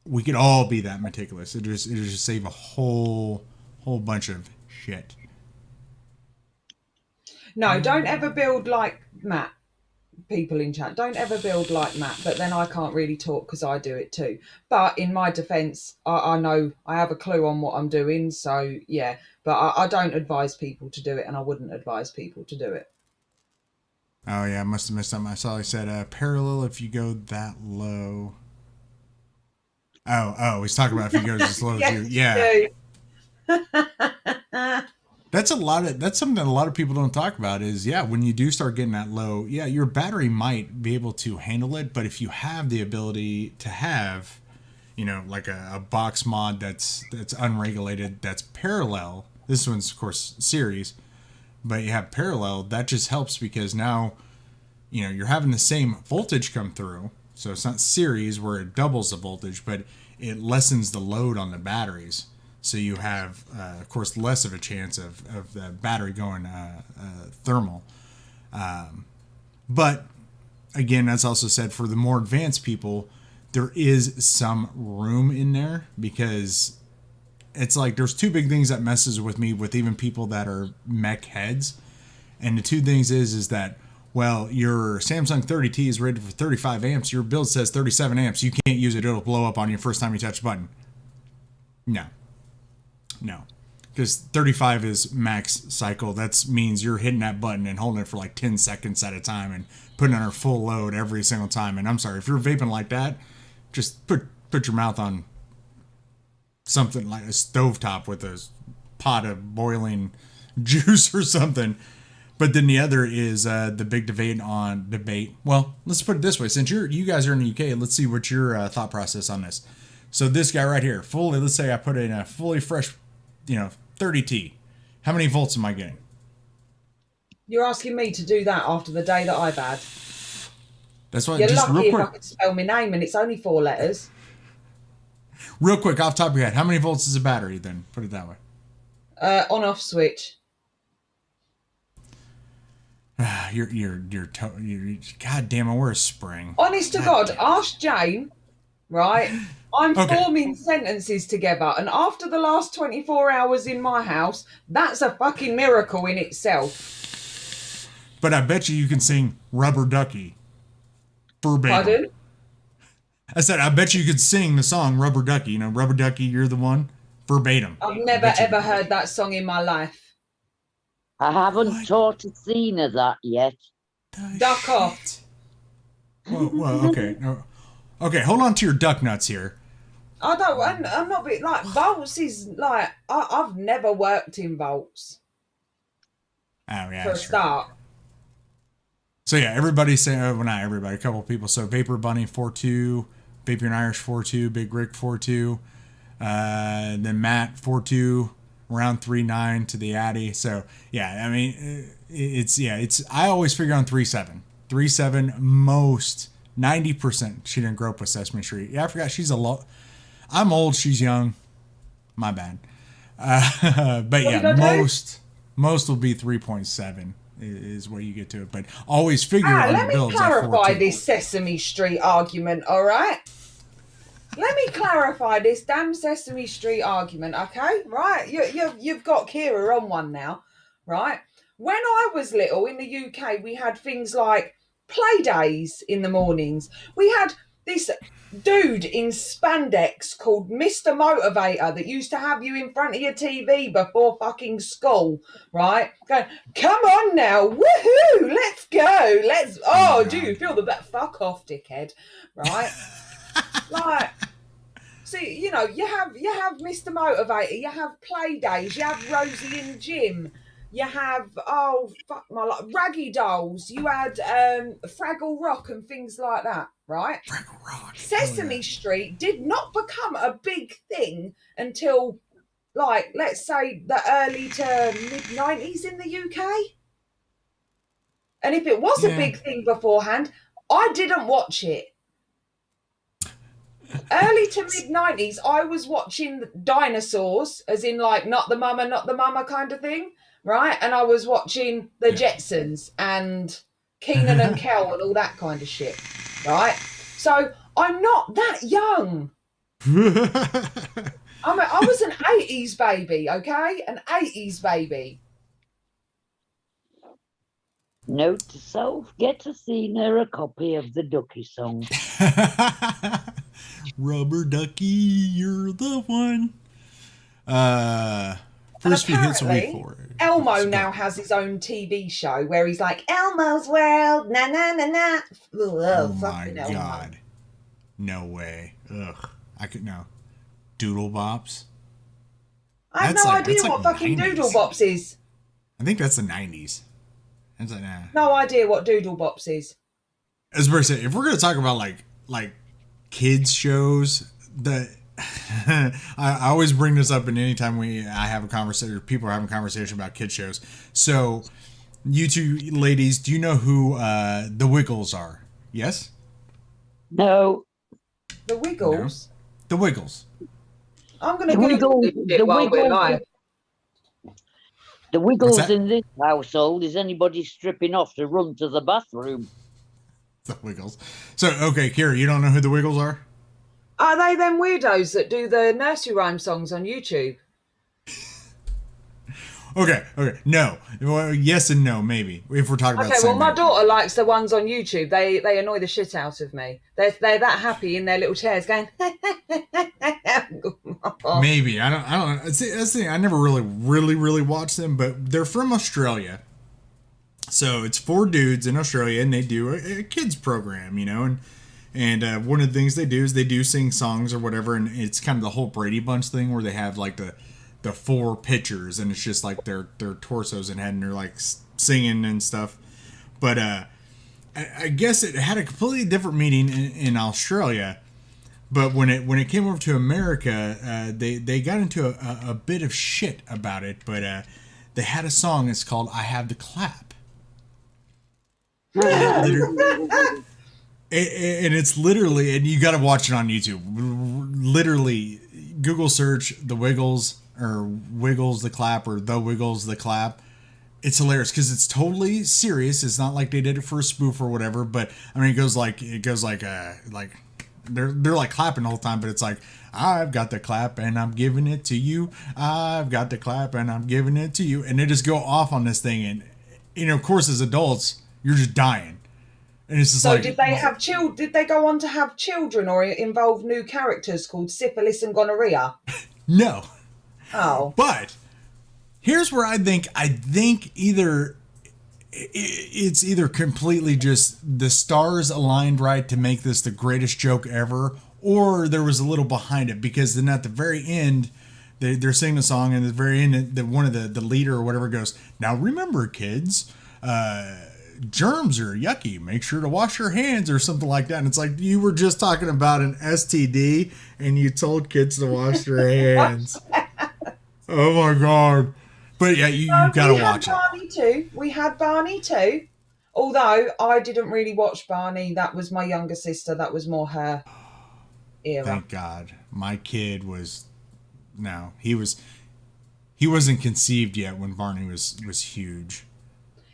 we could all be that meticulous. It just save a whole bunch of shit. No, don't ever build like Matt. People in chat, don't ever build like Matt. But then I can't really talk because I do it too. But in my defence, I know I have a clue on what I'm doing. So yeah. But I don't advise people to do it, and I wouldn't advise people to do it. Oh, yeah, I must have missed something. I saw he said parallel if you go that low. Oh, he's talking about if he goes as low as you. Yeah. That's something that a lot of people don't talk about is, yeah, when you do start getting that low, yeah, your battery might be able to handle it, but if you have the ability to have, you know, like a box mod that's unregulated, that's parallel. This one's, of course, series, but you have parallel. That just helps because now, you know, you're having the same voltage come through. So it's not series where it doubles the voltage, but it lessens the load on the batteries. So you have, of course, less of a chance of the battery going thermal. But again, that's also said for the more advanced people, there is some room in there because it's like there's 2 big things that messes with me with even people that are mech heads. And the 2 things is that, well, your Samsung 30T is rated for 35 amps. Your build says 37 amps. You can't use it. It'll blow up on you first time you touch the button. No. Because 35 is max cycle. That means you're hitting that button and holding it for like 10 seconds at a time and putting it on full load every single time. And I'm sorry, if you're vaping like that, just put your mouth on something like a stovetop with a pot of boiling juice or something. But then the other is the big debate. Well, let's put it this way. Since you guys are in the UK, let's see what your thought process on this. So this guy right here, let's say I put in a fully fresh, 30T. How many volts am I getting? You're asking me to do that after the day that I've had. That's what. You're just lucky real if I quick. can spell my name and it's only 4 letters. Real quick, off the top of your head, how many volts is a battery then? Put it that way. On-off switch. You're God damn it, we're a spring. Honest to God, ask Jane, right? I'm Okay. forming sentences together, and after the last 24 hours in my house, that's a fucking miracle in itself. But I bet you can sing Rubber Ducky. Verbatim. Pardon? I said, I bet you could sing the song Rubber Ducky. You know, Rubber Ducky, you're the one. Verbatim. I've never ever heard that song in my life. I haven't taught Athena that yet. Duck off. Whoa, okay. No. Okay, hold on to your duck nuts here. I'm not being like, volts is like, I've never worked in volts Oh, yeah. for a Sure. start. So, yeah, everybody's saying, well, not everybody, a couple of people. So, Vapor Bunny 4.2, Vaping Irish 4.2, Big Rick 4.2, then Matt 4.2, round 3.9 to the Addy. So, yeah, I mean, I always figure on 3.7. 3.7, most 90%. She didn't grow up with Sesame Street. Yeah, I forgot she's I'm old, she's young. My bad. But yeah, most will be 3.7 is where you get to it. But always figure on Let the me builds at clarify 4.2. this Sesame Street argument, all right? Let me clarify this damn Sesame Street argument, okay? Right, you've got Kira on one now, right? When I was little in the UK, we had things like play days in the mornings. We had this dude in spandex called Mr. Motivator that used to have you in front of your TV before fucking school, right? Going, come on now, woohoo, let's go, do you feel the fuck off, dickhead, right? Like, see, you know, you have Mr. Motivator, you have play days, you have Rosie in the gym, you have, oh, fuck my life, Raggy Dolls, you had Fraggle Rock and things like that, right? Fraggle Rock. Sesame Street did not become a big thing until, like, let's say the early to mid-90s in the UK. And if it was a big thing beforehand, I didn't watch it. Early to mid-90s, I was watching dinosaurs, as in, like, not the mama kind of thing. Right, and I was watching the Jetsons and Keenan and Kel and all that kind of shit. Right, so I'm not that young. I was an 80s baby, okay, an 80s baby. Note to self: get Athena a copy of the Ducky song. Rubber Ducky, you're the one. First few hits a week for it. Elmo now has his own TV show where he's like, Elmo's World, na na na na. Oh my God. No way. Ugh. I could no. Doodle Bops. I have no idea what fucking 90s. Doodle Bops is. I think that's the 90s. It's like, nah. No idea what Doodle Bops is. As Bert said, if we're gonna talk about like kids shows, I always bring this up in any time I have a conversation, or people are having a conversation about kid shows. So, you two ladies, do you know who the Wiggles are? Yes? No. The Wiggles? No. The Wiggles. I'm going to Google this shit while we're live. The Wiggles in this household is anybody stripping off to run to the bathroom. The Wiggles. So, okay, Kira, you don't know who the Wiggles are? Are they them weirdos that do the nursery rhyme songs on YouTube? Okay. No. Well, yes and no, maybe. If we're talking about Okay, well, my daughter likes the ones on YouTube. They annoy the shit out of me. They're that happy in their little chairs going... Maybe. I don't know. See, that's the thing. I never really watched them, but they're from Australia. So it's 4 dudes in Australia, and they do a kids program, you know, and one of the things they do is they do sing songs or whatever, and it's kind of the whole Brady Bunch thing where they have like the 4 pictures, and it's just like their torsos and head, and they're like singing and stuff. But I guess it had a completely different meaning in Australia. But when it came over to America, they got into a bit of shit about it. But they had a song. It's called "I Have the Clap." And it's literally, and you got to watch it on YouTube. Literally, Google search the Wiggles or Wiggles the Clap or the Wiggles the Clap. It's hilarious because it's totally serious. It's not like they did it for a spoof or whatever. But I mean, it goes like they're like clapping the whole time. But it's like, I've got the clap and I'm giving it to you. I've got the clap and I'm giving it to you. And they just go off on this thing. And of course, as adults, you're just dying. And it's just so like, did they have Did they go on to have children, or involve new characters called syphilis and gonorrhea? No. Oh, But here's where I think either it's either completely just the stars aligned right to make this the greatest joke ever, or there was a little behind it, because then at the very end they're singing a song, and at the very end one of the leader or whatever goes, now remember kids, germs are yucky, make sure to wash your hands, or something like that. And it's like, you were just talking about an STD and you told kids to wash their hands. Oh my god. But yeah, you gotta watch it. We had Barney too. Although I didn't really watch Barney. That was my younger sister. That was more her era. Thank God. My kid was, no, he wasn't conceived yet when Barney was huge.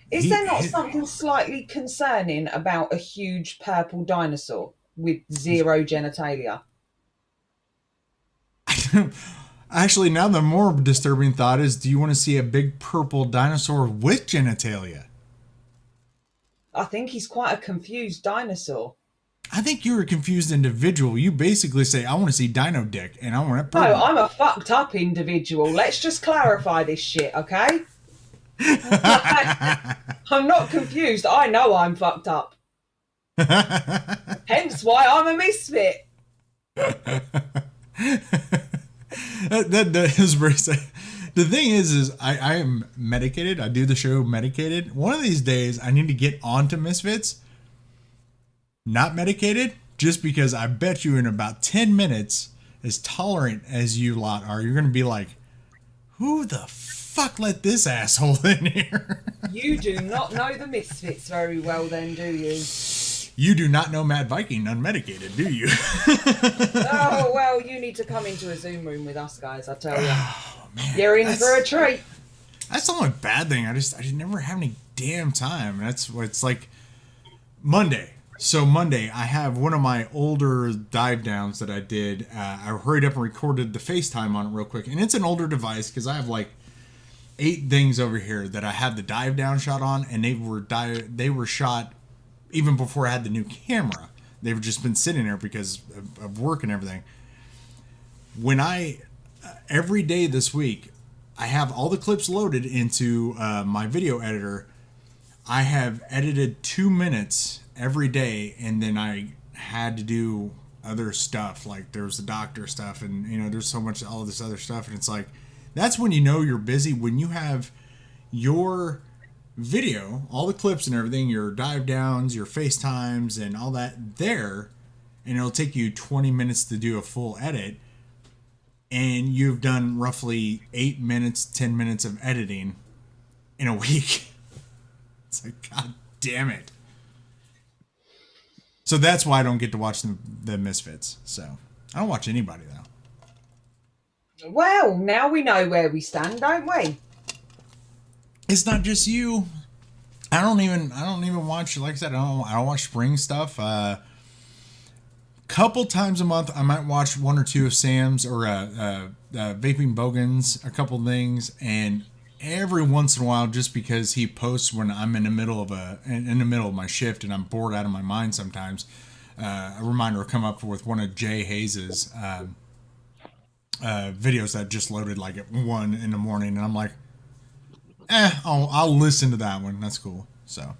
Is there not something slightly concerning about a huge purple dinosaur with zero genitalia? Actually, now the more disturbing thought is, do you want to see a big purple dinosaur with genitalia? I think he's quite a confused dinosaur. I think you're a confused individual. You basically say, I want to see dino dick, and I want it purple. No, I'm a fucked up individual. Let's just clarify this shit, okay? I'm not confused. I know I'm fucked up. Hence why I'm a misfit. That is very sad. The thing is I am medicated. I do the show medicated. One of these days I need to get onto Misfits, not medicated, just because I bet you in about 10 minutes, as tolerant as you lot are, you're going to be like, who the fuck let this asshole in here? You do not know the Misfits very well then, do you? You do not know Mad Viking unmedicated, do you? Oh, well, you need to come into a Zoom room with us, guys, I tell you. Oh, man, you're in for a treat. That's the only bad thing. I just never have any damn time. That's what it's like. Monday. So Monday, I have one of my older dive downs that I did. I hurried up and recorded the FaceTime on it real quick. And it's an older device because I have like 8 things over here that I have the dive down shot on. And they were shot even before I had the new camera. They've just been sitting there because of work and everything. When every day this week, I have all the clips loaded into my video editor. I have edited 2 minutes every day, and then I had to do other stuff. Like there was the doctor stuff, and there's so much, all this other stuff. And it's like, that's when you know you're busy, when you have your video, all the clips and everything, your dive downs, your FaceTimes and all that there, and it'll take you 20 minutes to do a full edit, and you've done roughly 8 minutes, 10 minutes of editing in a week. It's like, god damn it. So that's why I don't get to watch the Misfits. So I don't watch anybody though. Well, now we know where we stand, don't we? It's not just you. I don't even watch, like I said, I don't watch spring stuff. Couple times a month I might watch 1 or 2 of Sam's or Vaping Bogan's, a couple things, and every once in a while, just because he posts when I'm in the middle of my shift and I'm bored out of my mind sometimes, a reminder will come up with one of Jay Hayes's videos that just loaded like at 1 in the morning, and I'm like, I'll listen to that one. That's cool. So,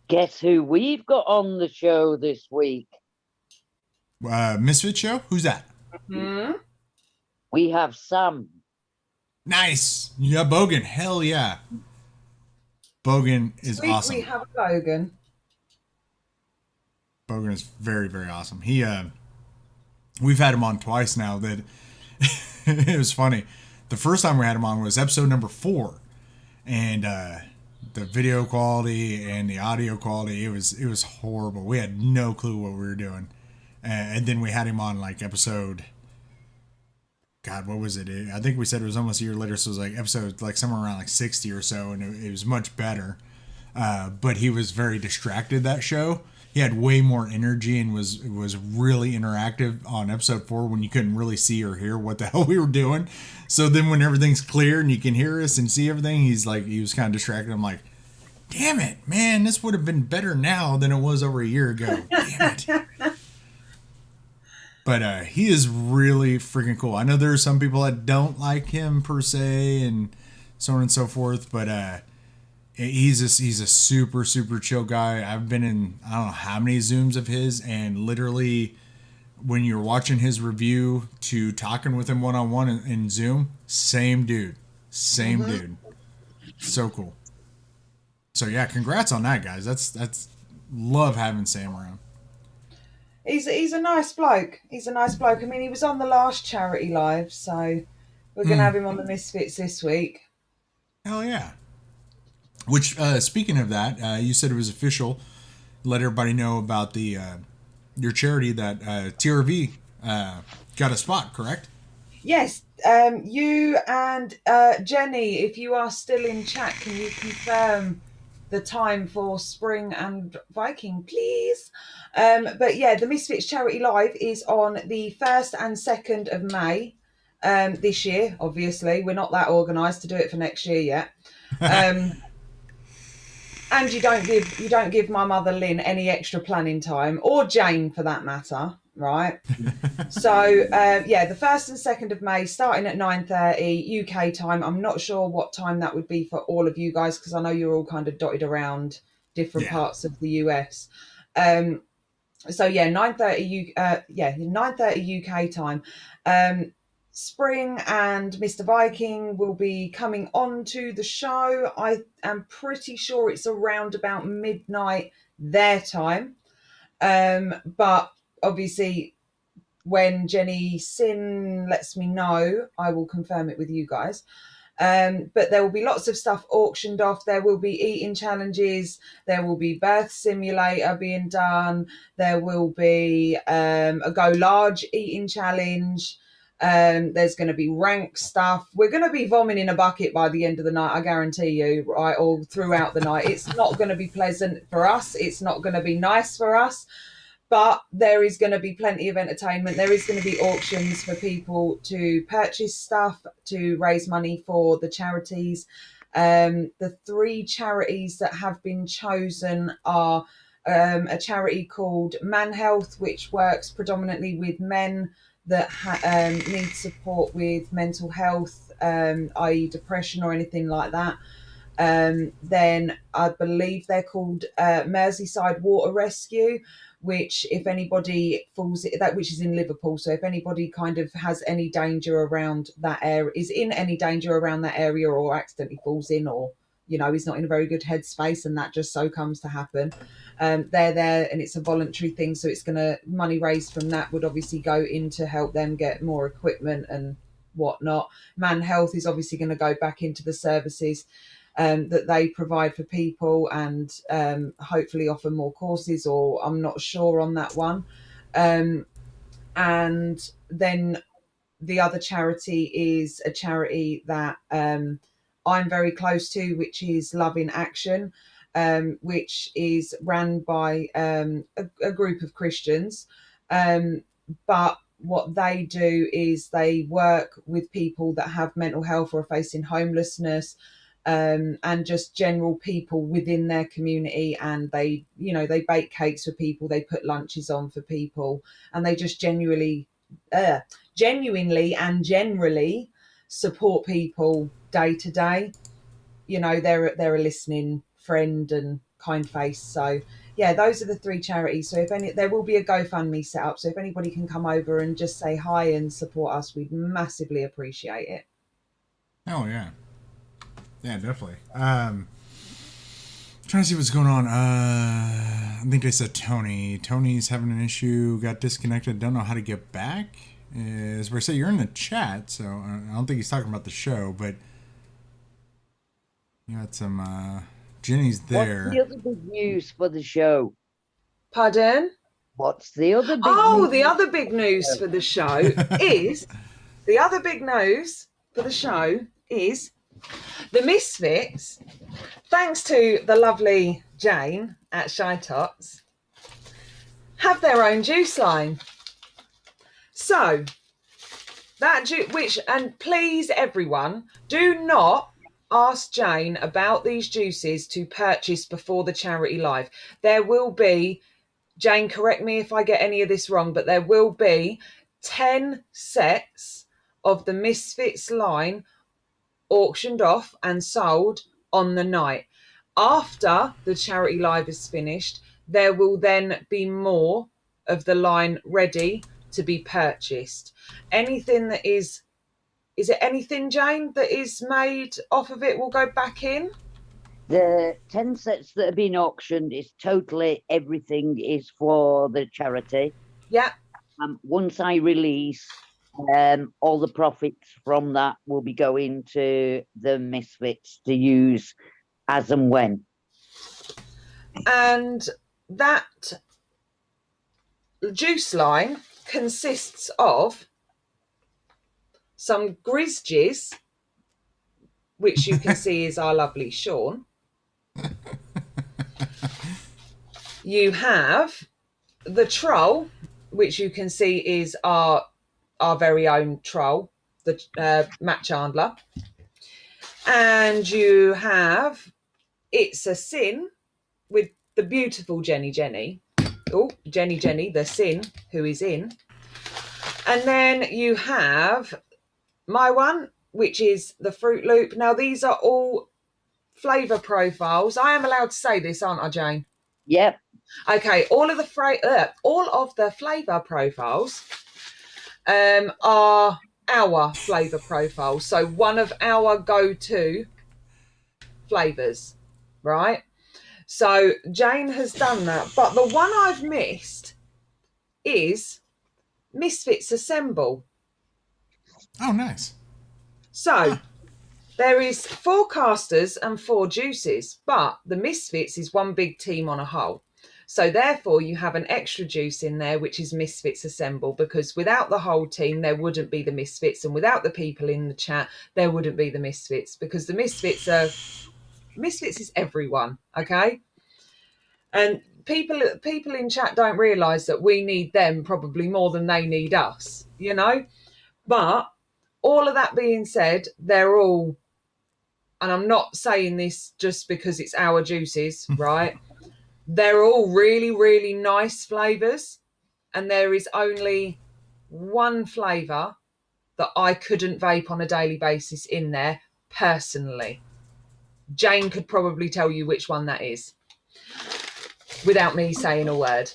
guess who we've got on the show this week? Misfit Show? Who's that? Hmm? We have Sam. Nice. Yeah, Bogan. Hell yeah. Bogan is awesome. We have Bogan. Bogan is very, very awesome. We've had him on twice now. That it was funny. The first time we had him on was episode number 4, and the video quality and the audio quality, it was horrible. We had no clue what we were doing, and then we had him on like episode God, what was it? I think we said it was almost a year later, so it was like episode like somewhere around like 60 or so, and it was much better. But he was very distracted that show. He had way more energy and was really interactive on episode 4 when you couldn't really see or hear what the hell we were doing. So then when everything's clear and you can hear us and see everything, he was kind of distracted. I'm like, damn it, man, this would have been better now than it was over a year ago. Damn it. But he is really freaking cool. I know there are some people that don't like him per se and so on and so forth, but he's a super, super chill guy. I've been in, I don't know how many Zooms of his, and literally when you're watching his review to talking with him one-on-one in Zoom, same dude. Dude. So cool. So yeah, congrats on that, guys. That's love having Sam around. He's a nice bloke. He's a nice bloke. I mean, he was on the last charity live, so we're going to have him on the Misfits this week. Hell yeah. Which, speaking of that, you said it was official. Let everybody know about the your charity that TRV got a spot, correct? Yes. You and Jenny, if you are still in chat, can you confirm the time for Spring and Viking, please? But yeah, the Misfits Charity Live is on the 1st and 2nd of May this year. Obviously, we're not that organised to do it for next year yet. And you don't give my mother Lynn any extra planning time, or Jane for that matter, right? So yeah, the 1st and 2nd of May, starting at 9:30 UK time. I'm not sure what time that would be for all of you guys, because I know you're all kind of dotted around different parts of the US. So yeah, 9:30 UK time. Spring and Mr. Viking will be coming on to the show. I am pretty sure it's around about midnight their time. But obviously, when Jenny Sin lets me know, I will confirm it with you guys. But there will be lots of stuff auctioned off. There will be eating challenges. There will be birth simulator being done. There will be a go large eating challenge. There's going to be rank stuff. We're going to be vomiting in a bucket by the end of the night, I guarantee you, right? All throughout the night. It's not going to be pleasant for us. It's not going to be nice for us. But there is going to be plenty of entertainment. There is going to be auctions for people to purchase stuff to raise money for the charities. The 3 charities that have been chosen are a charity called Man Health, which works predominantly with men that need support with mental health, i.e. depression or anything like that. Then I believe they're called Merseyside Water Rescue, which if anybody which is in Liverpool. So if anybody kind of has any danger around that area, is in any danger around that area, or accidentally falls in, or, you know, is not in a very good headspace, and that just so comes to happen, they're there, and it's a voluntary thing. So it's going to, money raised from that would obviously go in to help them get more equipment and whatnot. Man Health is obviously going to go back into the services that they provide for people, and hopefully offer more courses, or I'm not sure on that one. And then the other charity is a charity that I'm very close to, which is Love in Action, which is ran by a group of Christians. But what they do is they work with people that have mental health or are facing homelessness, and just general people within their community. And they, you know, they bake cakes for people, they put lunches on for people, and they just genuinely and generally support people day to day. You know, they're a listening friend and kind face. So yeah, those are the 3 charities. So there will be a GoFundMe set up. So if anybody can come over and just say hi and support us, we'd massively appreciate it. Oh yeah. Yeah, definitely. Trying to see what's going on. I think they said Tony's having an issue, got disconnected, don't know how to get back. As I say, you're in the chat, so I don't think he's talking about the show, but you got some Jenny's there. What's the other big news for the show? Pardon? What's the other big news? The other big news for the show is the other big news for the show is the Misfits, thanks to the lovely Jane at Shy Tots, have their own juice line. So that and please everyone, do not ask Jane about these juices to purchase before the charity live. There will be, Jane, correct me if I get any of this wrong, but there will be 10 sets of the Misfits line auctioned off and sold on the night. After the charity live is finished, there will then be more of the line ready to be purchased. Anything that is it anything, Jane, that is made off of it will go back in? The 10 sets that have been auctioned is totally everything is for the charity. Yeah. Once I release, all the profits from that will be going to the Misfits to use as and when. And that juice line consists of some Grizzlies, which you can see is our lovely Sean. You have the Troll, which you can see is our very own Troll, the Matt Chandler. And you have It's a Sin with the beautiful Jenny. Oh, Jenny, the Sin, who is in. And then you have my one, which is the Fruit Loop. Now, these are all flavour profiles. I am allowed to say this, aren't I, Jane? Yep. Okay, all of the flavour profiles are our flavour profiles. So one of our go-to flavours, right? So Jane has done that. But the one I've missed is Misfits Assemble. Oh, nice. So there is 4 casters and 4 juices, but the Misfits is one big team on a whole. So therefore you have an extra juice in there, which is Misfits Assemble, because without the whole team, there wouldn't be the Misfits. And without the people in the chat, there wouldn't be the Misfits, because the Misfits is everyone, okay? And people in chat don't realise that we need them probably more than they need us, you know? But all of that being said, they're all, and I'm not saying this just because it's our juices, right? They're all really, really nice flavours. And there is only one flavour that I couldn't vape on a daily basis in there personally. Jane could probably tell you which one that is without me saying a word.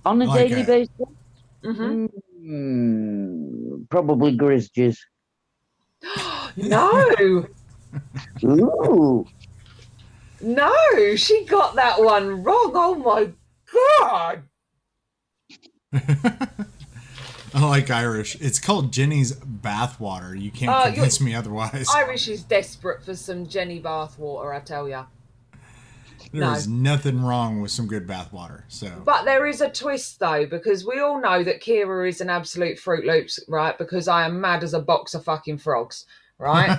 On a Like daily basis? Mm-hmm. Probably Grizzlies. No. Ooh. No, she got that one wrong. Oh my God. I like Irish. It's called Jenny's bathwater. You can't convince me otherwise. Irish is desperate for some Jenny bathwater, I tell ya. There's nothing wrong with some good bathwater. So, but there is a twist though, because we all know that Kira is an absolute Fruit Loops, right? Because I am mad as a box of fucking frogs, right?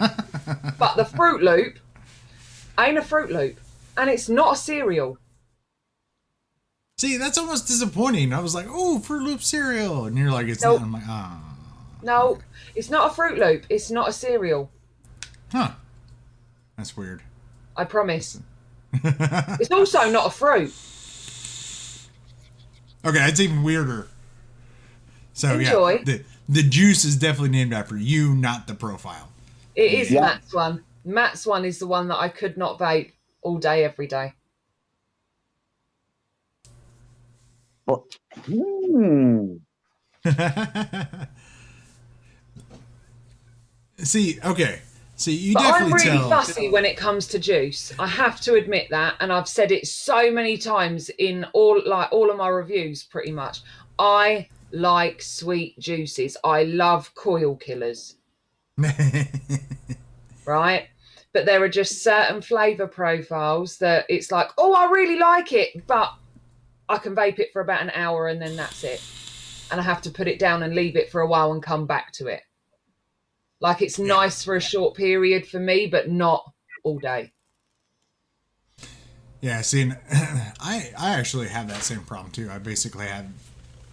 But the Fruit Loop ain't a Fruit Loop, and it's not a cereal. See, that's almost disappointing. I was like, "Oh, Fruit Loop cereal," and you're like, "It's Nope. not." I'm like, "Ah." No, it's not a Fruit Loop. It's not a cereal. Huh. That's weird. I promise. It's also not a fruit. Okay, that's even weirder. So Enjoy. yeah, the juice is definitely named after you, not the profile. It is Yeah. Matt's one. Matt's one is the one that I could not vape all day, every day. But, See, okay. See, you But I'm definitely really tell. fussy when it comes to juice. I have to admit that, and I've said it so many times in all of my reviews. Pretty much, I like sweet juices. I love coil killers, right? But there are just certain flavour profiles that it's like, oh, I really like it, but I can vape it for about an hour and then that's it. and I have to put it down and leave it for a while and come back to it. Like, it's nice for a short period for me, but not all day. Yeah, see, I actually have that same problem too. I basically have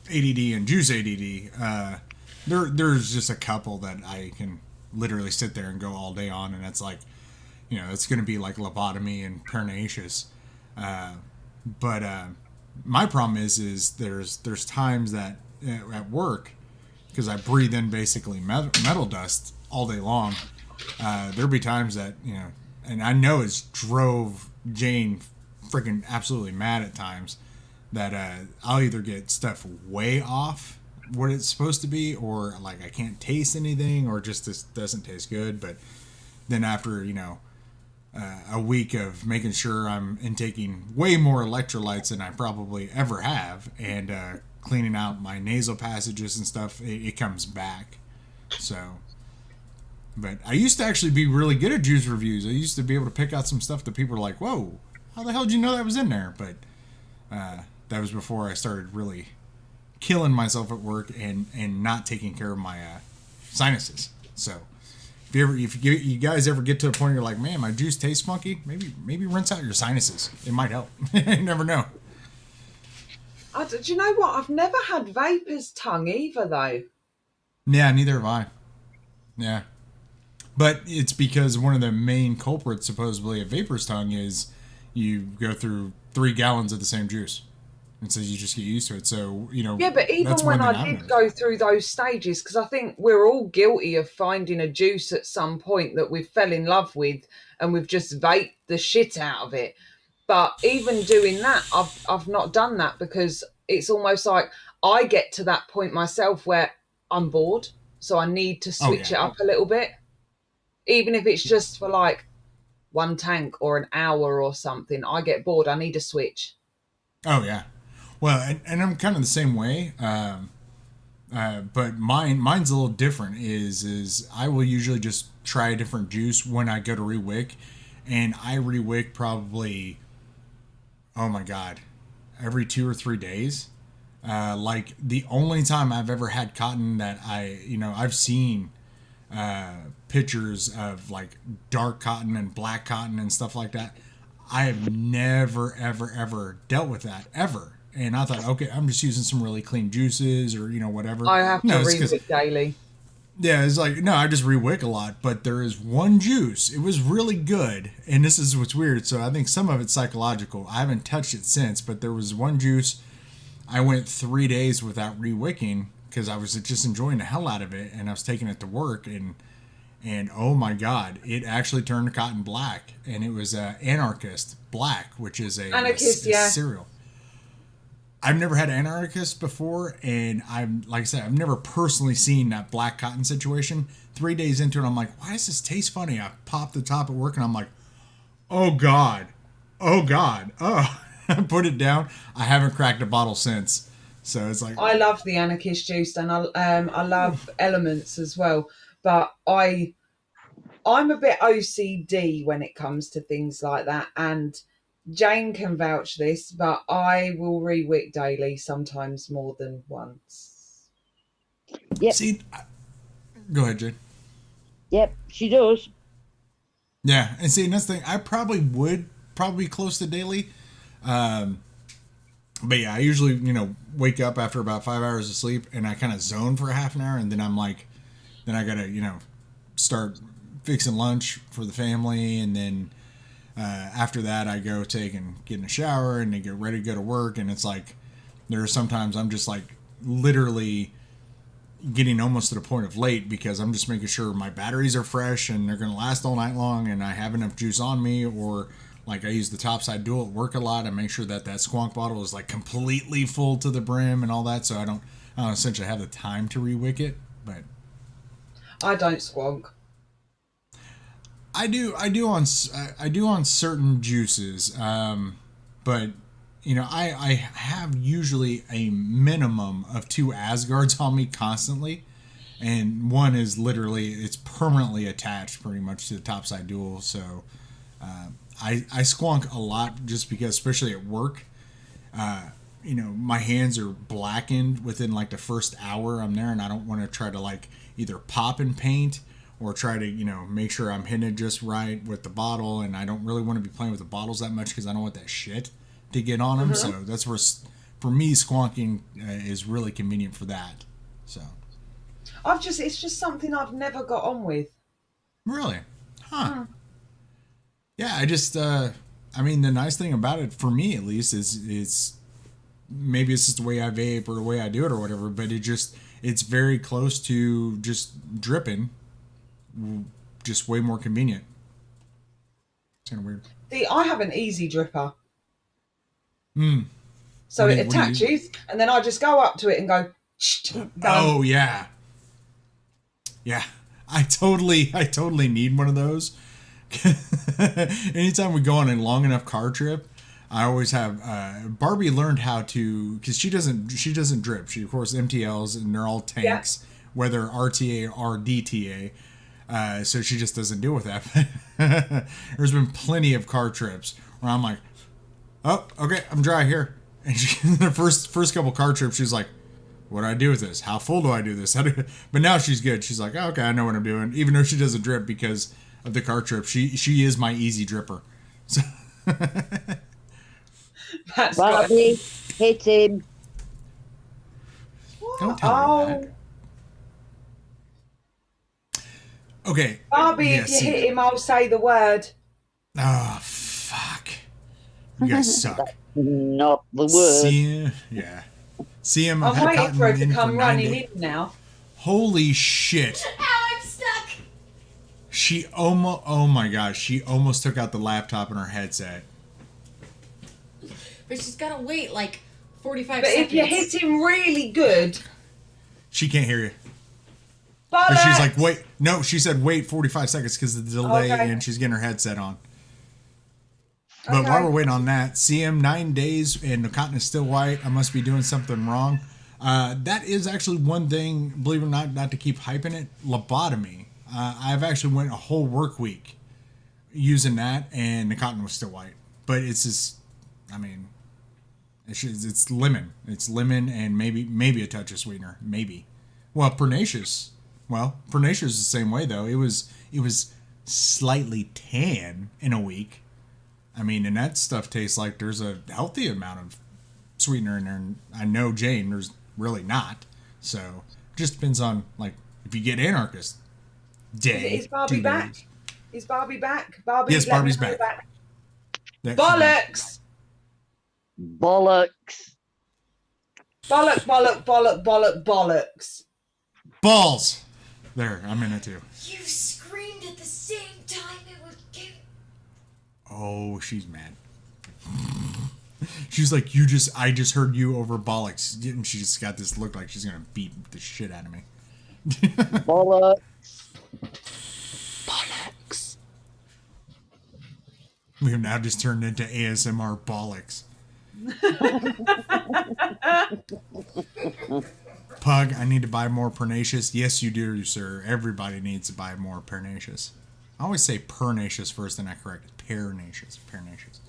ADD and juice ADD. There's just a couple that I can literally sit there and go all day on, and it's like, you know, it's going to be like lobotomy and pernicious. But my problem is there's times that at work, because I breathe in basically metal dust all day long. There'll be times that, you know, and I know it's drove Jane freaking absolutely mad at times, that I'll either get stuff way off what it's supposed to be, or like I can't taste anything, or just this doesn't taste good. But then after, you know, a week of making sure I'm intaking way more electrolytes than I probably ever have, and cleaning out my nasal passages and stuff, it comes back. So, but I used to actually be really good at juice reviews. I used to be able to pick out some stuff that people were like, whoa, how the hell did you know that was in there? But that was before I started really killing myself at work and not taking care of my sinuses. So if you guys ever get to a point where you're like, man, my juice tastes funky, maybe rinse out your sinuses. It might help. You never know. Do you know what? I've never had Vapers tongue either, though. Yeah, neither have I. Yeah. But it's because one of the main culprits, supposedly, of Vapers tongue is you go through 3 gallons of the same juice. And so you just get used to it. So, you know. Yeah, but even when I did go through those stages, because I think we're all guilty of finding a juice at some point that we fell in love with and we've just vaped the shit out of it. But even doing that, I've not done that, because it's almost like I get to that point myself where I'm bored. So I need to switch it up a little bit. Even if it's just for like 1 tank or an hour or something, I get bored. I need a switch. Oh, yeah. Well, and I'm kind of the same way, but mine's a little different. Is I will usually just try a different juice when I go to rewick, and I rewick probably, oh my god, every 2 or 3 days. Like the only time I've ever had cotton that I've seen pictures of like dark cotton and black cotton and stuff like that. I have never ever dealt with that ever. And I thought, okay, I'm just using some really clean juices or, whatever. I have to rewick daily. Yeah, it's like, no, I just rewick a lot. But there is one juice. It was really good. And this is what's weird. So I think some of it's psychological. I haven't touched it since. But there was one juice. I went 3 days without rewicking because I was just enjoying the hell out of it. And I was taking it to work. And oh my God, it actually turned cotton black. And it was Anarchist Black, which is a cereal. I've never had Anarchist before, and like I said, I've never personally seen that black cotton situation. 3 days into it, I'm like, why does this taste funny? I popped the top at work, and I'm like, oh God. I put it down. I haven't cracked a bottle since. So it's like, I love the Anarchist juice, and I love Elements as well. But I'm a bit OCD when it comes to things like that, and Jane can vouch this, but I will rewick daily, sometimes more than once. Yep. See, go ahead, Jane. Yep, she does. Yeah, and see, that's the thing. I probably would be close to daily. But yeah, I usually, wake up after about 5 hours of sleep, and I kind of zone for a half an hour, and then I'm like, then I gotta, start fixing lunch for the family, and then after that, I go take and get in a shower and then get ready to go to work. And it's like, there are sometimes I'm just like literally getting almost to the point of late because I'm just making sure my batteries are fresh and they're going to last all night long and I have enough juice on me. Or like I use the topside dual at work a lot. I make sure that squonk bottle is like completely full to the brim and all that. So I don't essentially have the time to rewick it, but I don't squonk. I do on certain juices, but I have usually a minimum of 2 Asgards on me constantly, and one is it's permanently attached pretty much to the topside dual. So I squonk a lot just because, especially at work, you know, my hands are blackened within like the first hour I'm there, and I don't want to try to like either pop and paint or try to, you know, make sure I'm hitting it just right with the bottle. And I don't really want to be playing with the bottles that much because I don't want that shit to get on them. So that's where, for me, squonking is really convenient for that. So it's just something I've never got on with. really, huh? Yeah, I just, I mean, the nice thing about it, for me at least, is maybe it's just the way I vape or the way I do it or whatever, but it's very close to just dripping, just way more convenient. It's kind of weird. See, I have an easy dripper. So What do it you- what do you- attaches, and then I just go up to it and go, done. Oh yeah, yeah. I totally need one of those. Anytime we go on a long enough car trip, I always have Barbie learned how to, because she doesn't drip. She of course MTLs and they're all tanks, whether RTA or DTA. So she just doesn't deal with that. There's been plenty of car trips where I'm like, oh, okay, I'm dry here. And the first couple car trips, she's like, what do I do with this? How full do I do this? But now she's good. She's like, oh, okay, I know what I'm doing. Even though she doesn't drip because of the car trip, she is my easy dripper. So That's Barbie, hit him. don't tell her that. Okay. Barbie, Yeah, if you hit him, I'll say the word. Oh, fuck. You guys suck. Not the word. See him. I'm waiting for her to come running in now. Holy shit. Ow, I'm stuck. She almost, oh my gosh, she almost took out the laptop and her headset. But she's gotta wait like 45 But seconds. if you hit him really good, She can't hear you. bollocks! Or she's like, wait. No, she said wait 45 seconds because of the delay Okay. and she's getting her headset on. But while we're waiting on that, CM 9 days and the cotton is still white. I must be doing something wrong. That is actually one thing, believe it or not to keep hyping it, lobotomy. I've actually went a whole work week using that and the cotton was still white. But it's just, I mean, it's lemon. It's lemon and maybe a touch of sweetener. Maybe. Well, Pernacious. Well, Pernacious is the same way though. It was slightly tan in a week. I mean, and that stuff tastes like there's a healthy amount of sweetener in there. And I know Jane, there's really not. So it just depends on like if you get Anarchist day. Is Barbie 2 back? days. Is Barbie back? Barbie, Yes, let me Barbie's know back. That- Bollocks! Bollocks. Bollock, bollock, bollock, bollock, bollocks. Balls. There, I'm in it too. You screamed at the same time. It was cute. Oh, she's mad. She's like, I just heard you over bollocks. And she just got this look like she's gonna beat the shit out of me. Bollocks. Bollocks. We have now just turned into ASMR bollocks. Pug, I need to buy more Pernacious. Yes, you do, sir. Everybody needs to buy more Pernacious. I always say Pernacious first, and I correct it. Pernacious.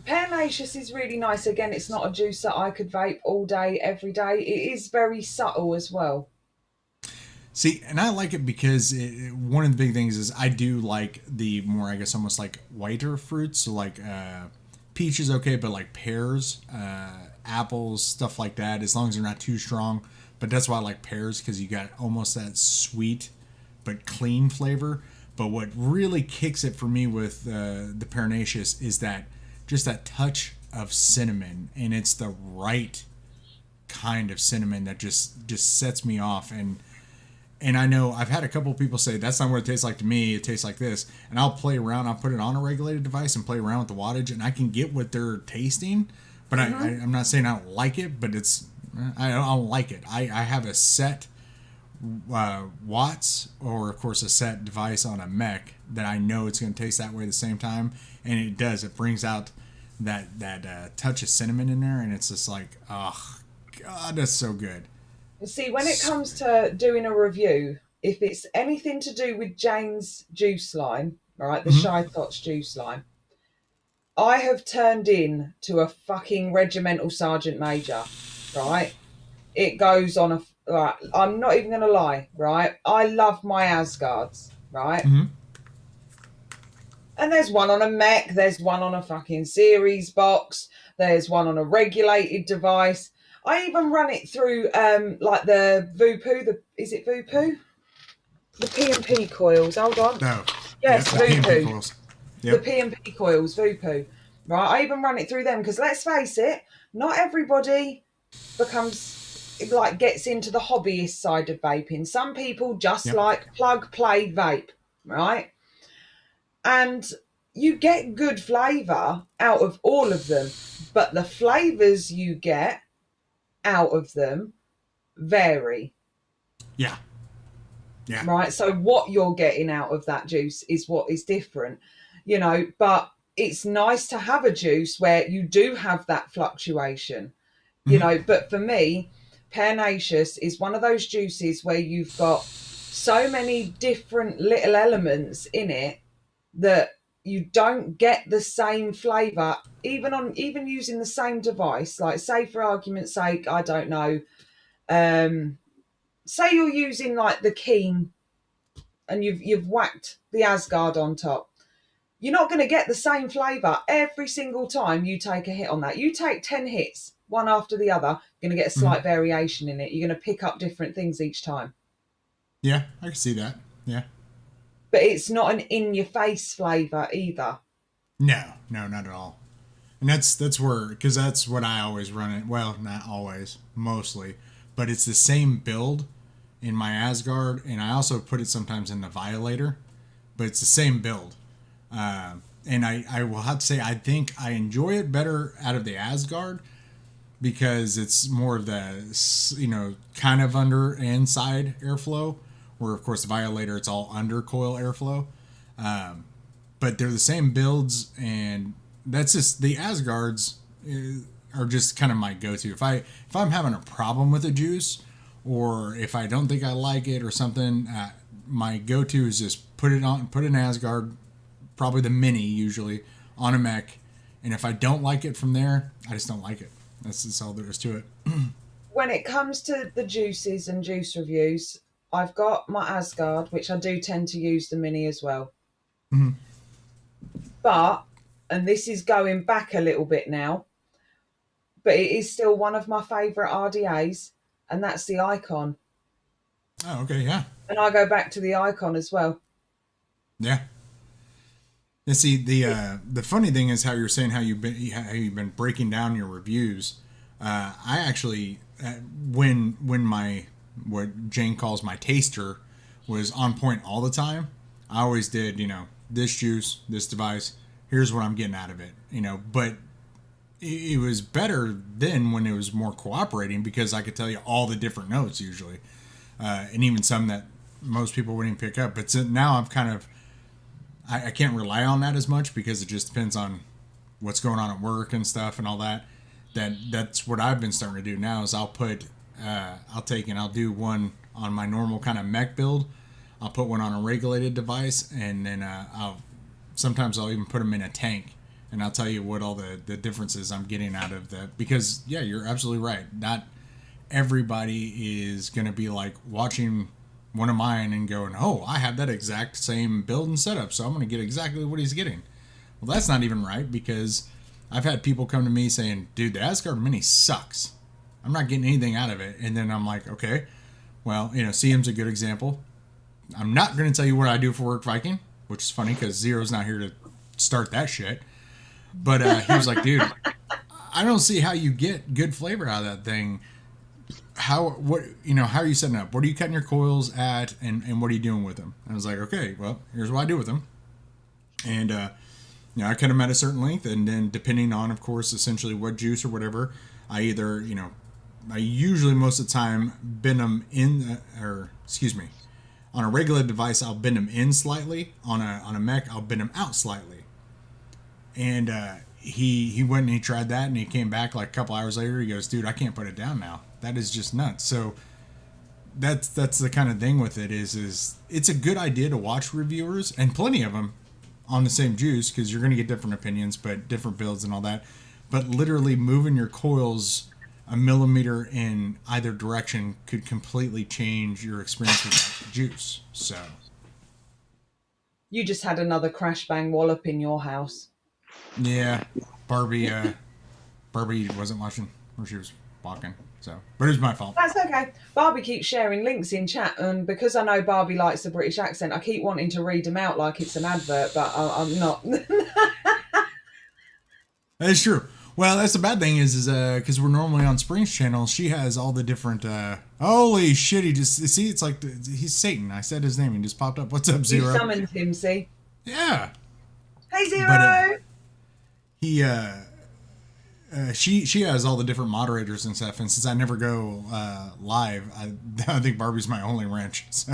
Pearnacious is really nice. Again, it's not a juice that I could vape all day, every day. It is very subtle as well. See, and I like it because one of the big things is I do like the more, I guess, almost like whiter fruits. So like peach is okay, but like pears, apples, stuff like that, as long as they're not too strong. But that's why I like pears, because you got almost that sweet but clean flavor. But what really kicks it for me with the Pernacious is that just that touch of cinnamon, and it's the right kind of cinnamon that just sets me off. And I know I've had a couple people say that's not what it tastes like to me. It tastes like this. And I'll play around. I'll put it on a regulated device and play around with the wattage, and I can get what they're tasting. But I'm not saying I don't like it, but I don't like it. I have a set watts, or of course a set device on a mech that I know it's going to taste that way at the same time, and it does. It brings out that touch of cinnamon in there, and it's just like, oh god, that's so good. See, when it comes to doing a review, if it's anything to do with Jane's juice line, right, the Shy Thoughts juice line, I have turned in to a fucking regimental sergeant major. right? It goes on a right. I'm not even going to lie, right? I love my Asgards, right? Mm-hmm. And there's one on a mech, there's one on a fucking series box, there's one on a regulated device. I even run it through like the Voopoo, is it Voopoo? The P&P coils, hold on. No. Yes, Yep, the PMP Voopoo. coils. The Yep. P&P coils, Voopoo. Right, I even run it through them because let's face it, not everybody gets into the hobbyist side of vaping. Some people just Yep. like plug, play, vape, right? And you get good flavour out of all of them, but the flavours you get out of them vary. Yeah. Yeah. Right. So what you're getting out of that juice is what is different, but it's nice to have a juice where you do have that fluctuation, but for me, Pearnacious is one of those juices where you've got so many different little elements in it that you don't get the same flavour, even using the same device. Like, say for argument's sake, I don't know, say you're using like the Keen and you've whacked the Asgard on top. You're not going to get the same flavour every single time you take a hit on that. You take 10 hits, one after the other, you're going to get a slight variation in it. You're going to pick up different things each time. Yeah, I can see that. Yeah. But it's not an in-your-face flavour either. No, not at all. And that's where, because that's what I always run it. Well, not always, mostly, but it's the same build in my Asgard, and I also put it sometimes in the Violator, but it's the same build. And I will have to say, I think I enjoy it better out of the Asgard because it's more of the, kind of under and side airflow, where of course the Violator, it's all under coil airflow. But they're the same builds, and that's just, the Asgards are just kind of my go-to. If I'm having a problem with a juice, or if I don't think I like it or something, my go-to is just put an Asgard, probably the mini usually, on a mech, and if I don't like it from there, I just don't like it. That's all there is to it. When it comes to the juices and juice reviews, I've got my Asgard, which I do tend to use the mini as well. Mm-hmm. But, and this is going back a little bit now, but it is still one of my favourite RDAs, and that's the Icon. Oh, okay, yeah. And I go back to the Icon as well. Yeah. And see, the funny thing is how you're saying how you've been breaking down your reviews. I actually, when my, what Jane calls my taster, was on point all the time, I always did, this juice, this device, here's what I'm getting out of it, but it was better then when it was more cooperating, because I could tell you all the different notes usually, and even some that most people wouldn't even pick up. But now I'm kind of, I can't rely on that as much, because it just depends on what's going on at work and stuff and all that. That's what I've been starting to do now, is I'll do one on my normal kind of mech build. I'll put one on a regulated device, and then sometimes I'll even put them in a tank, and I'll tell you what all the differences I'm getting out of that. Because yeah, you're absolutely right. Not everybody is going to be like watching one of mine and going, oh, I have that exact same build and setup, so I'm going to get exactly what he's getting. Well, that's not even right, because I've had people come to me saying, dude, the Asgard Mini sucks. I'm not getting anything out of it. And then I'm like, okay, well, CM's a good example. I'm not going to tell you what I do for work, Viking, which is funny because Zero's not here to start that shit. But he was like, dude, I don't see how you get good flavor out of that thing. How are you setting up? What are you cutting your coils at, and what are you doing with them? And I was like, okay, well, here's what I do with them. And, I cut them at a certain length, and then depending on, of course, essentially what juice or whatever, I either, I usually most of the time bend them in, on a regular device, I'll bend them in slightly. On a mech, I'll bend them out slightly. And he went and he tried that, and he came back like a couple hours later. He goes, dude, I can't put it down now. That is just nuts. So that's the kind of thing with it is it's a good idea to watch reviewers, and plenty of them, on the same juice, because you're going to get different opinions, but different builds and all that. But literally moving your coils a millimeter in either direction could completely change your experience with that juice. So You just had another crash bang wallop in your house. yeah, Barbie wasn't watching where she was walking. So, but it was my fault. That's okay. Barbie keeps sharing links in chat, and because I know Barbie likes the British accent, I keep wanting to read them out like it's an advert, but I'm not. That is true. Well, that's the bad thing is because we're normally on Spring's channel, she has all the different. Holy shit! He just see it's like he's Satan. I said his name. He just popped up. What's up, You Zero? summoned him, see? Yeah. Hey, Zero. But, he she has all the different moderators and stuff, and since I never go live, I think Barbie's my only wrench. So,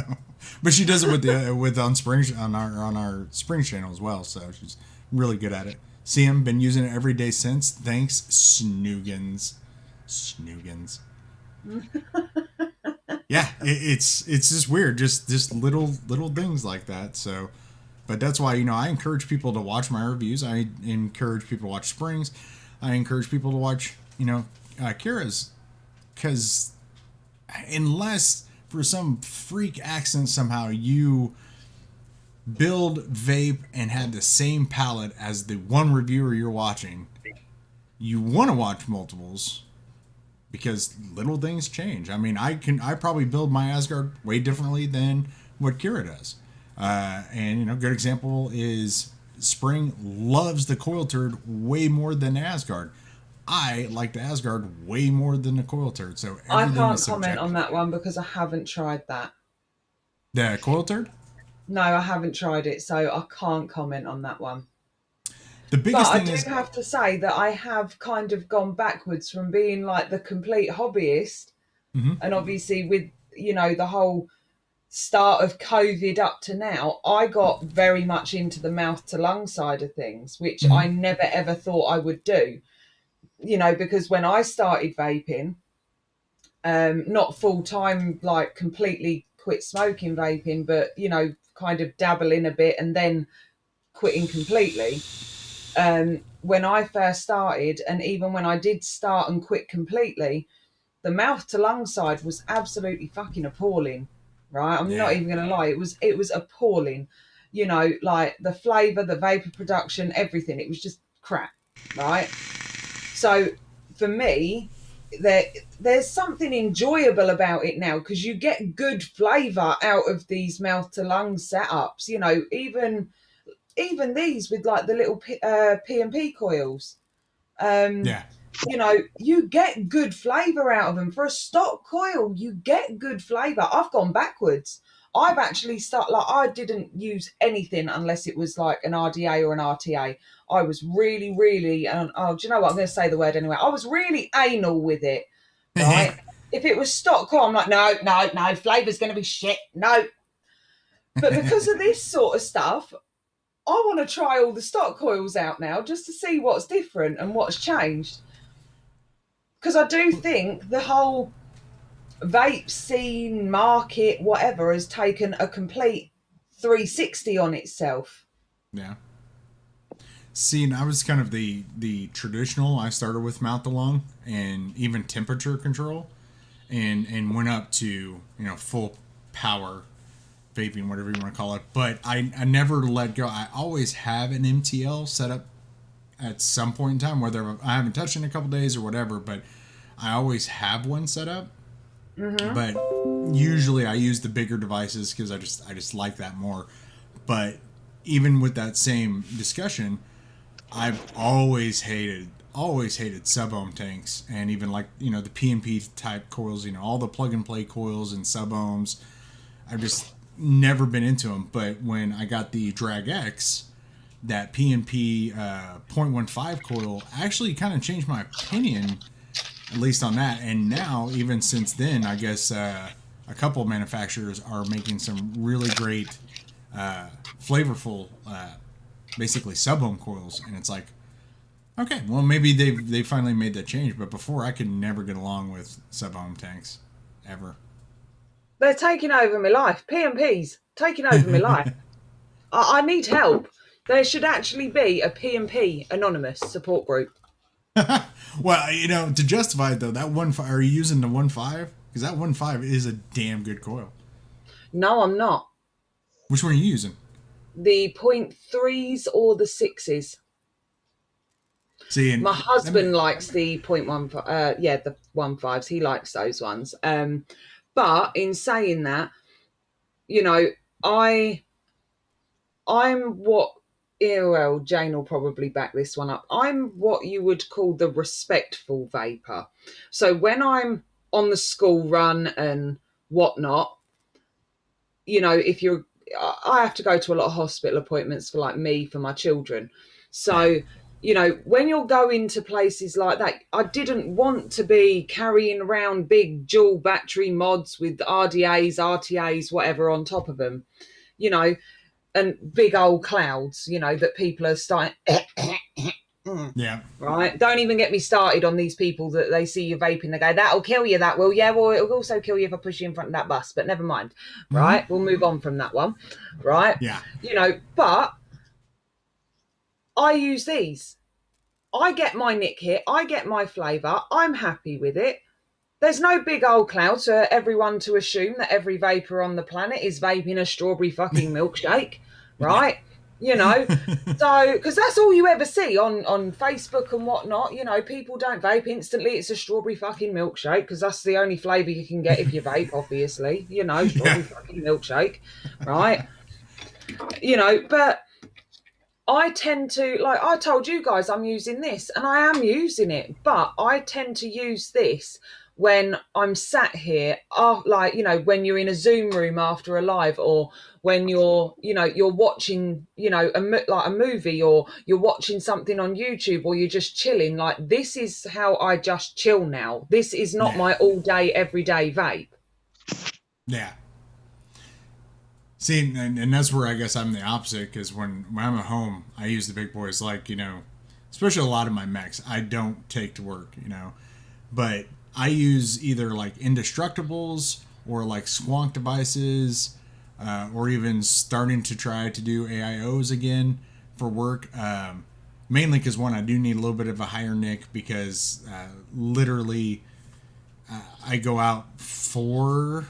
but she does it with on Spring's on our Spring's channel as well. So she's really good at it. See him, been using it every day since. Thanks, Snoogans. Yeah, it's just weird, just little things like that. So, but that's why I encourage people to watch my reviews. I encourage people to watch Springs. I encourage people to watch Kira's, because unless for some freak accident somehow you build vape and had the same palette as the one reviewer you're watching, you want to watch multiples because little things change. I mean, I probably build my Asgard way differently than what Kira does. And good example is Spring loves the coil turd way more than Asgard. I like the Asgard way more than the coil turd. So I everything can't is comment subjective. on that one because I haven't tried that. The coil turd? No, I haven't tried it, so I can't comment on that one. The biggest But thing I is do have to say that I have kind of gone backwards from being like the complete hobbyist, and obviously with the whole start of COVID up to now, I got very much into the mouth to lung side of things, which I never ever thought I would do. Because when I started vaping, not full time, like completely quit smoking vaping, but kind of dabbling a bit and then quitting completely. When I first started, and even when I did start and quit completely, the mouth to lung side was absolutely fucking appalling. Right, I'm not even gonna lie. It was appalling. Like the flavour, the vapor production, everything. It was just crap. Right. So for me, there's something enjoyable about it now because you get good flavour out of these mouth to lung setups. Even these with like the little P&P coils. You get good flavour out of them. For a stock coil, you get good flavour. I've gone backwards. I've actually I didn't use anything unless it was like an RDA or an RTA. I was really, really, do you know what? I'm going to say the word anyway. I was really anal with it, right? If it was stock coil, I'm like, no, flavour's going to be shit. No. But because of this sort of stuff, I want to try all the stock coils out now just to see what's different and what's changed. Because I do think the whole vape scene, market, whatever, has taken a complete 360 on itself. Yeah. See, and I was kind of the traditional. I started with mouth to lung and even temperature control, and went up to full power vaping, whatever you want to call it. But I never let go. I always have an MTL set up at some point in time, whether I haven't touched it in a couple days or whatever. But I always have one set up. But usually I use the bigger devices because I just like that more. But even with that same discussion, I've always hated sub-ohm tanks, and even like the P&P type coils, all the plug and play coils and sub-ohms. I've just never been into them. But when I got the Drag X, that P&P 0.15 coil actually kind of changed my opinion, at least on that. And now, even since then, I guess a couple of manufacturers are making some really great, flavorful, basically sub-ohm coils. And it's like, okay, well, maybe they finally made that change. But before, I could never get along with sub-ohm tanks, ever. They're taking over my life. P&P's taking over my life. I need help. There should actually be a P&P Anonymous support group. Well, to justify it though, that 1.5, are you using the 1.5? Because that 1.5 is a damn good coil. No, I'm not. Which one are you using? The 0.3s or the 6s. See, My husband likes the 0.15, the 1.5s. He likes those ones. But in saying that, I'm what, well, Jane will probably back this one up. I'm what you would call the respectful vapor. So when I'm on the school run and whatnot, if I have to go to a lot of hospital appointments for my children. So, when you're going to places like that, I didn't want to be carrying around big dual battery mods with RDAs, RTAs, whatever on top of them, and big old clouds, that people are starting. Yeah. Right. Don't even get me started on these people that they see you vaping. They go, that'll kill you. That will. Yeah. Well, it'll also kill you if I push you in front of that bus, but never mind. Right. We'll move on from that one. Right. Yeah. But I use these. I get my nick hit. I get my flavour. I'm happy with it. There's no big old cloud for everyone to assume that every vapor on the planet is vaping a strawberry fucking milkshake. Right. So because that's all you ever see on Facebook and whatnot. People don't vape instantly. It's a strawberry fucking milkshake because that's the only flavour you can get if you vape, obviously. Strawberry fucking milkshake, right? But I tend to, like I told you guys, I'm using this and I am using it, but I tend to use this when I'm sat here, when you're in a Zoom room after a live, or when you're watching, a movie, or you're watching something on YouTube, or you're just chilling. Like, this is how I just chill now. This is not my all day, everyday vape. Yeah. See, and that's where I guess I'm the opposite, because when I'm at home, I use the big boys, especially a lot of my mechs, I don't take to work, but I use either indestructibles or squonk devices, or even starting to try to do AIOs again for work. Mainly because I do need a little bit of a higher nick, because literally I go out four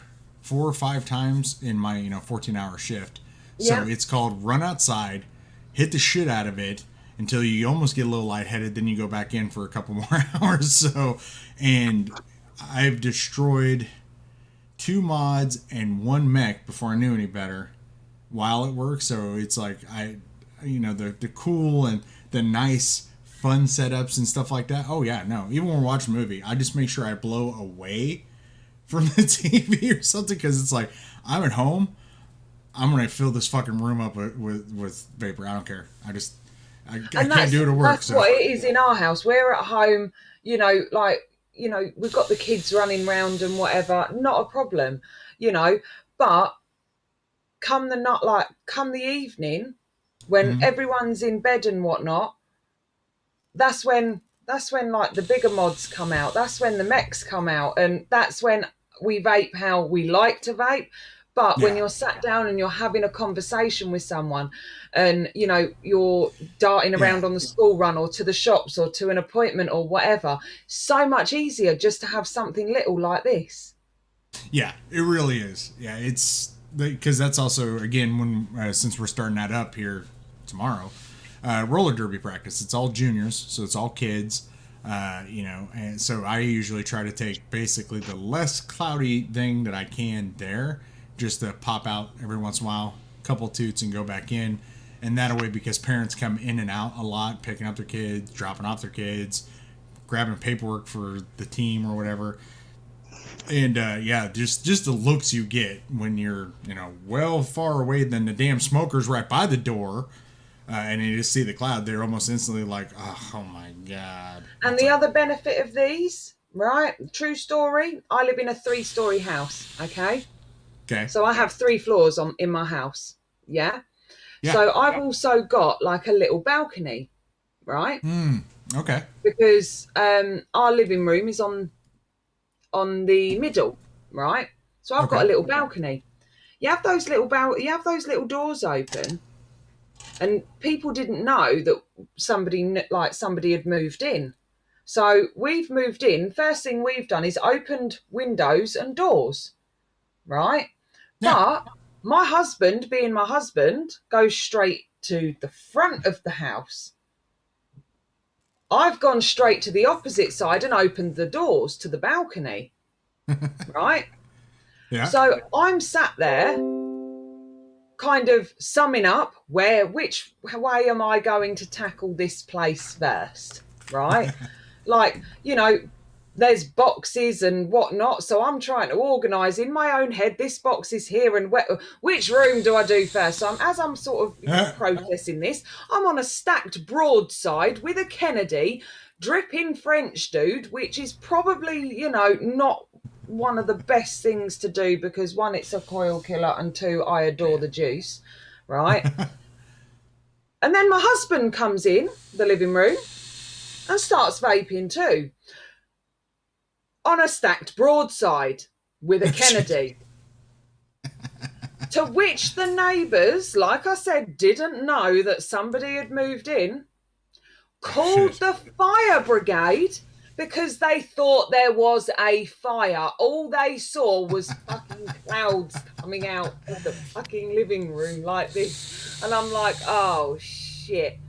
or five times in my 14-hour shift. So it's called run outside, hit the shit out of it until you almost get a little lightheaded, then you go back in for a couple more hours. So, and I've destroyed 2 mods and 1 mech before I knew any better while at work. So it's the cool and the nice fun setups and stuff like that. Oh yeah, no, even when we're watching a movie, I just make sure I blow away from the TV or something, because it's I'm at home, I'm gonna fill this fucking room up with vapor. I don't care. I can't do it at work. That's what it is in our house. We're at home, we've got the kids running around and whatever, not a problem, but come the evening when everyone's in bed and whatnot, that's when the bigger mods come out. That's when the mechs come out, and that's when we vape how we like to vape. But when you're sat down and you're having a conversation with someone, and you're darting around on the school run or to the shops or to an appointment or whatever, so much easier just to have something little like this. Yeah, it really is. Yeah, it's because that's also, again, when since we're starting that up here tomorrow, roller derby practice. It's all juniors, so it's all kids. And so I usually try to take basically the less cloudy thing that I can there, just to pop out every once in a while, couple toots and go back in. And that way, because parents come in and out a lot, picking up their kids, dropping off their kids, grabbing paperwork for the team or whatever. And just the looks you get when you're, well far away than the damn smokers right by the door. And you just see the cloud, they're almost instantly like, oh my God. And the other benefit of these, right? True story. I live in a 3-story house. Okay. So I have 3 floors in my house. Yeah. So I've also got a little balcony, right? Okay. Because our living room is on the middle, right? So I've got a little balcony. You have those little doors open, and people didn't know that somebody had moved in. So we've moved in. First thing we've done is opened windows and doors, right? Yeah. But my husband, being my husband, goes straight to the front of the house. I've gone straight to the opposite side and opened the doors to the balcony, right? Yeah. So I'm sat there kind of summing up which way am I going to tackle this place first, right? Like, you know, there's boxes and whatnot, so I'm trying to organise in my own head, this box is here and which room do I do first? So as I'm sort of processing this, I'm on a stacked broadside with a Kennedy, dripping French dude, which is probably, you know, not one of the best things to do because one, it's a coil killer, and two, I adore the juice, right? And then my husband comes in the living room and starts vaping too, on a stacked broadside with a Kennedy. To which the neighbours, like I said, didn't know that somebody had moved in, called the fire brigade because they thought there was a fire. All they saw was fucking clouds coming out of the fucking living room like this. And I'm like, oh, shit.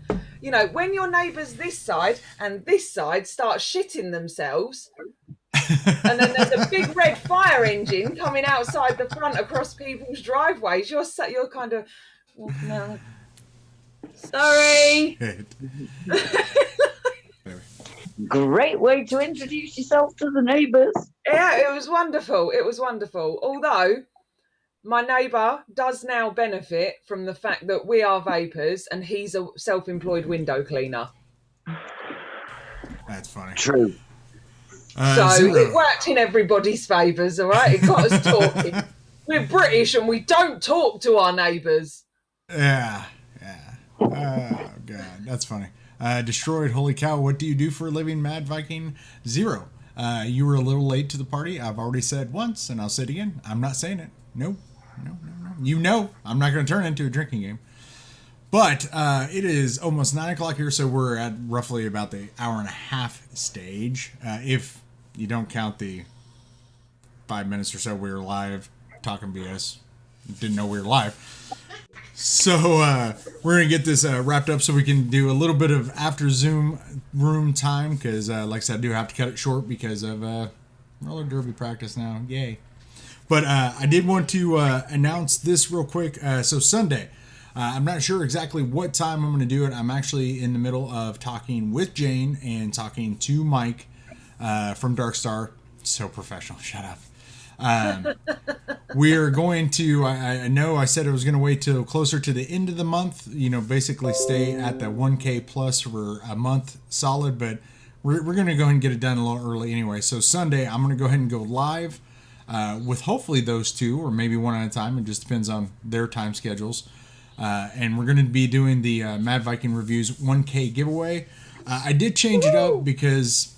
You know, when your neighbours this side and this side start shitting themselves, and then there's a big red fire engine coming outside the front across people's driveways, you're kind of walking out. Sorry. Great way to introduce yourself to the neighbours. Yeah, it was wonderful. It was wonderful. Although my neighbour does now benefit from the fact that we are vapers and he's a self-employed window cleaner. That's funny. True. So it worked in everybody's favours, all right? It got us talking. We're British and we don't talk to our neighbours. Yeah. Oh, God. That's funny. Destroyed. Holy cow. What do you do for a living, Mad Viking? 0. You were a little late to the party. I've already said once, and I'll say it again. I'm not saying it. No. You know I'm not going to turn it into a drinking game. But it is almost 9 o'clock here, so we're at roughly about the hour and a half stage. If you don't count the 5 minutes or so we were live talking BS. Didn't know we were live. So we're going to get this wrapped up so we can do a little bit of after Zoom room time because, like I said, I do have to cut it short because of roller derby practice now. Yay. But I did want to announce this real quick. So Sunday, I'm not sure exactly what time I'm going to do it. I'm actually in the middle of talking with Jane and talking to Mike from Darkstar. So professional. Shut up. We're going to, I know I said I was going to wait till closer to the end of the month, you know, basically stay at the 1K plus for a month solid, but we're going to go ahead and get it done a little early anyway. So Sunday, I'm going to go ahead and go live with hopefully those two, or maybe one at a time. It just depends on their time schedules. And we're going to be doing the Mad Viking Reviews 1K giveaway. I did change it up because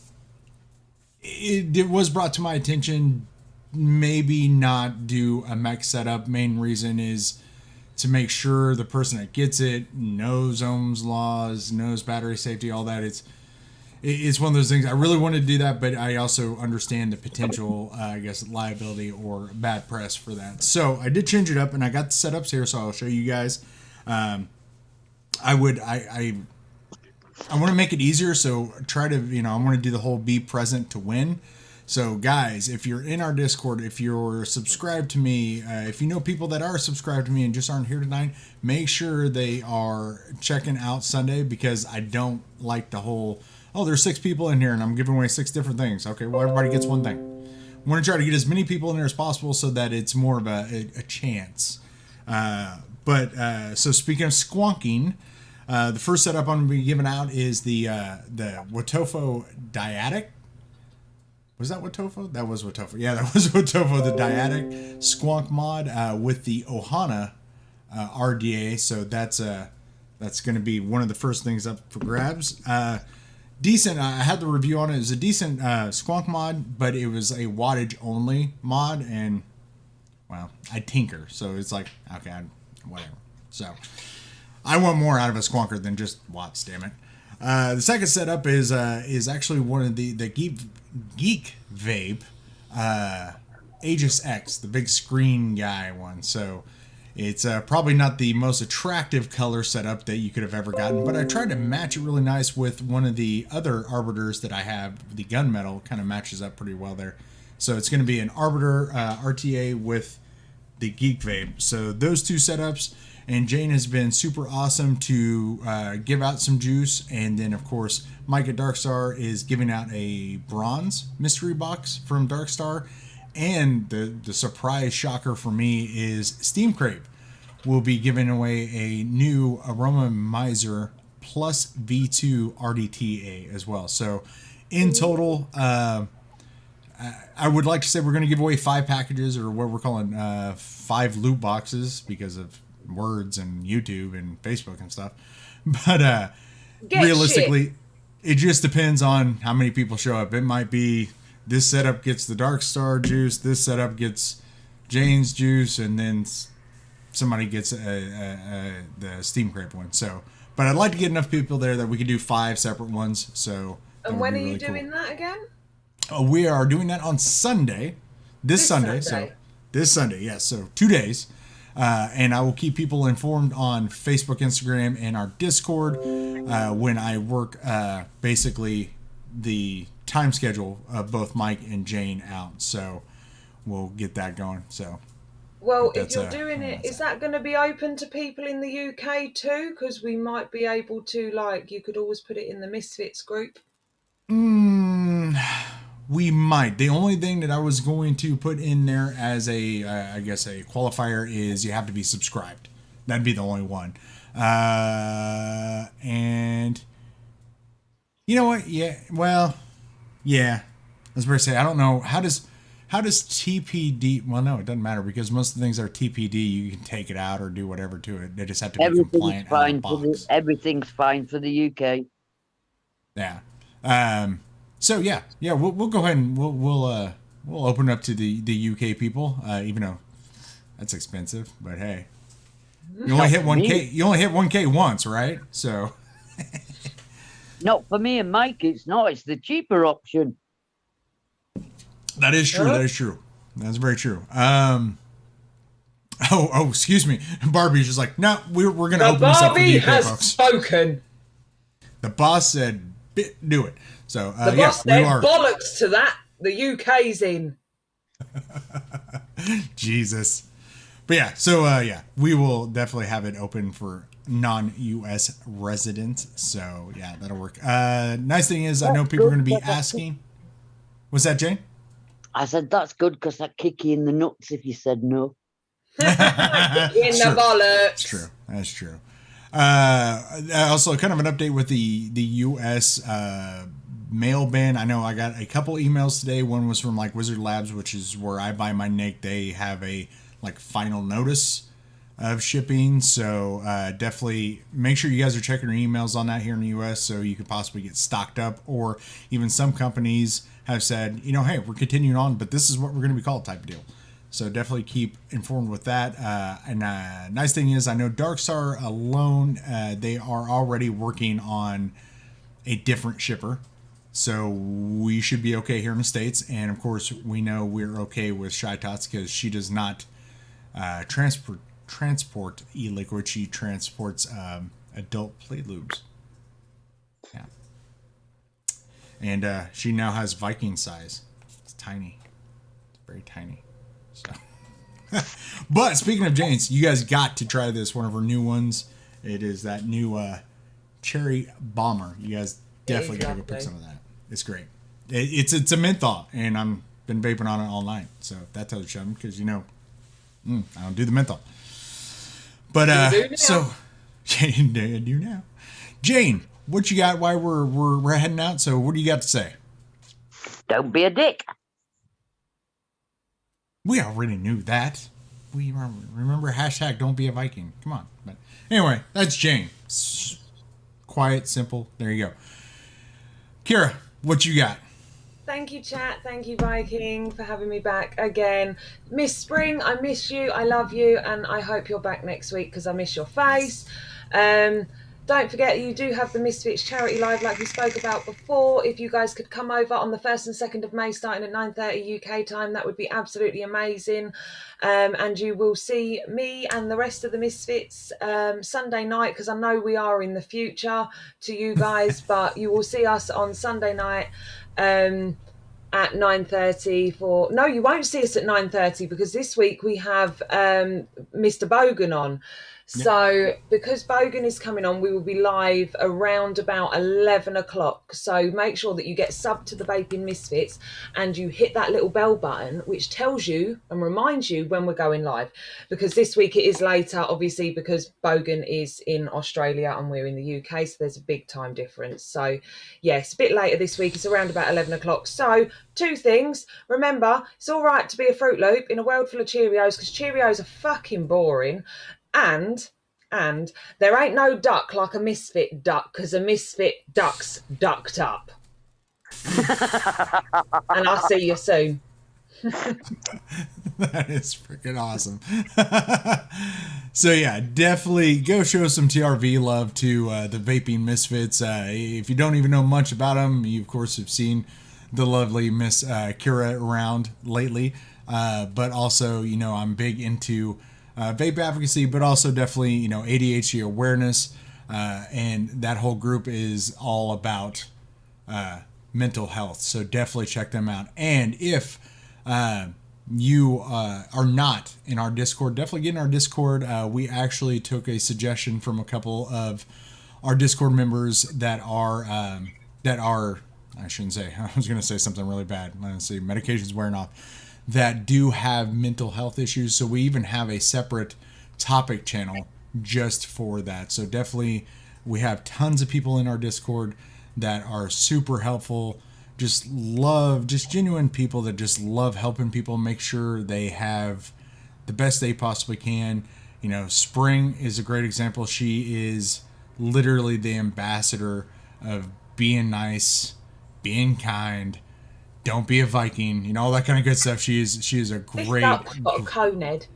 it was brought to my attention, maybe not do a mech setup. Main reason is to make sure the person that gets it knows Ohm's laws, knows battery safety, all that. It's one of those things. I really wanted to do that, but I also understand the potential, I guess, liability or bad press for that. So I did change it up, and I got the setups here, so I'll show you guys. I want to make it easier, so try to, I want to do the whole be present to win. So guys, if you're in our Discord, if you're subscribed to me, if you know people that are subscribed to me and just aren't here tonight, make sure they are checking out Sunday, because I don't like the whole, oh, there's 6 people in here and I'm giving away 6 different things. Okay, well, everybody gets one thing. I want to try to get as many people in there as possible so that it's more of a chance. So speaking of squonking, the first setup I'm going to be giving out is the Watofo Dyadic. Was that Watofo? That was Watofo. Yeah, that was Watofo, the Dyadic Squonk mod with the Ohana RDA. So that's going to be one of the first things up for grabs. Decent. I had the review on it. It was a decent Squonk mod, but it was a wattage only mod, and well, I tinker, so it's like, okay, whatever. So I want more out of a Squonker than just watts, damn it. The second setup is actually one of the Geek Vape Aegis X, the big screen guy one. So it's probably not the most attractive color setup that you could have ever gotten, but I tried to match it really nice with one of the other Arbiters that I have. The gunmetal kind of matches up pretty well there. So it's going to be an Arbiter RTA with the Geek Vape. So those two setups, and Jane has been super awesome to give out some juice. And then, of course, Mike at Darkstar is giving out a bronze mystery box from Darkstar. And the surprise shocker for me is Steam Crave will be giving away a new Aroma Miser plus V2 RDTA as well. So in total, I would like to say we're going to give away 5 packages, or what we're calling 5 loot boxes, because of words and YouTube and Facebook and stuff. But realistically, it just depends on how many people show up. It might be this setup gets the Darkstar juice, this setup gets Jane's juice, and then somebody gets the Steam Crave one. So, but I'd like to get enough people there that we could do 5 separate ones. So, and when are you doing that again? We are doing that on Sunday, this Sunday. So this Sunday, yes. So 2 days. And I will keep people informed on Facebook, Instagram, and our Discord when I work basically the time schedule of both Mike and Jane out. So we'll get that going. So, well, if you're doing it, is that going to be open to people in the UK too? Because we might be able to, like, you could always put it in the Misfits group. We might. The only thing that I was going to put in there as a, I guess, a qualifier is you have to be subscribed. That'd be the only one. And you know what? Yeah. Well, yeah. I was going to say, I don't know. How does TPD? Well, no, it doesn't matter, because most of the things are TPD. You can take it out or do whatever to it. They just have to be compliant out of the box. Everything's fine for the UK. Yeah. So yeah, we'll go ahead and we'll open up to the UK people, even though that's expensive. But hey, you only hit 1K. You only hit 1K once, right? So. Not for me and Mike. It's not. It's the cheaper option. That is true. That is true. That's very true. Oh, excuse me. Barbie's just like, no, we're gonna open this up for the UK has folks. Spoken. The boss said, do it. So the boss said, bollocks to that. The UK's in. Jesus. But yeah, so we will definitely have it open for non-US residents. So yeah, that'll work. Nice thing is, I know people are going to be asking. What's that, Jane? I said that's good, because that kick you in the nuts if you said no. In the bollocks. That's true. That's true. Also, kind of an update with the US mail ban. I know I got a couple emails today. One was from like Wizard Labs, which is where I buy my NIC. They have a like final notice of shipping. So definitely make sure you guys are checking your emails on that here in the US, so you could possibly get stocked up. Or even some companies have said, hey, we're continuing on, but this is what we're going to be called type of deal. So definitely keep informed with that. And nice thing is, I know Darkstar alone, they are already working on a different shipper. So we should be okay here in the States. And of course, we know we're okay with Shy Tots, because she does not transport e-liquid. She transports adult play lubes. Yeah. And she now has Viking size. It's tiny. It's very tiny. So. But speaking of Jane's, you guys got to try this, one of her new ones. It is that new Cherry Bomber. You guys definitely got to go pick some of that. It's great. It's a menthol, and I've been vaping on it all night. So that tells you something, because I don't do the menthol. But so Jane, I do now. Jane, what you got? Why we're heading out? So what do you got to say? Don't be a dick. We already knew that. We remember hashtag don't be a Viking. Come on. But anyway, that's Jane. Quiet, simple. There you go. Kira, what you got? Thank you, chat. Thank you, Viking, for having me back again. Miss Spring, I miss you. I love you. And I hope you're back next week, because I miss your face. Don't don't forget, you do have the Misfits Charity Live like we spoke about before. If you guys could come over on the 1st and 2nd of May starting at 9:30 UK time, that would be absolutely amazing. And you will see me and the rest of the Misfits Sunday night, because I know we are in the future to you guys, but you will see us on Sunday night at 9:30 for... No, you won't see us at 9:30 because this week we have Mr. Bogan on. So because Bogan is coming on, we will be live around about 11 o'clock. So make sure that you get subbed to the Vaping Misfits and you hit that little bell button, which tells you and reminds you when we're going live. Because this week it is later, obviously, because Bogan is in Australia and we're in the UK. So there's a big time difference. So yes, a bit later this week. It's around about 11 o'clock. So 2 things. Remember, it's all right to be a Fruit Loop in a world full of Cheerios, because Cheerios are fucking boring. And there ain't no duck like a misfit duck, because a misfit duck's ducked up. And I'll see you soon. That is freaking awesome. So yeah, definitely go show some TRV love to the Vaping Misfits. If you don't even know much about them, you of course have seen the lovely Miss Kira around lately. But also, you know, I'm big into vape advocacy, but also definitely, you know, ADHD awareness. And that whole group is all about mental health. So definitely check them out. And if you are not in our Discord, definitely get in our Discord. We actually took a suggestion from a couple of our Discord members that are, I shouldn't say, I was going to say something really bad. Let's see, medication's wearing off, that do have mental health issues. So we even have a separate topic channel just for that. So definitely we have tons of people in our Discord that are super helpful. Just genuine people that just love helping people make sure they have the best they possibly can. You know, Spring is a great example. She is literally the ambassador of being nice, being kind, don't be a Viking, you know, all that kind of good stuff. She is a great... Got a co-ned.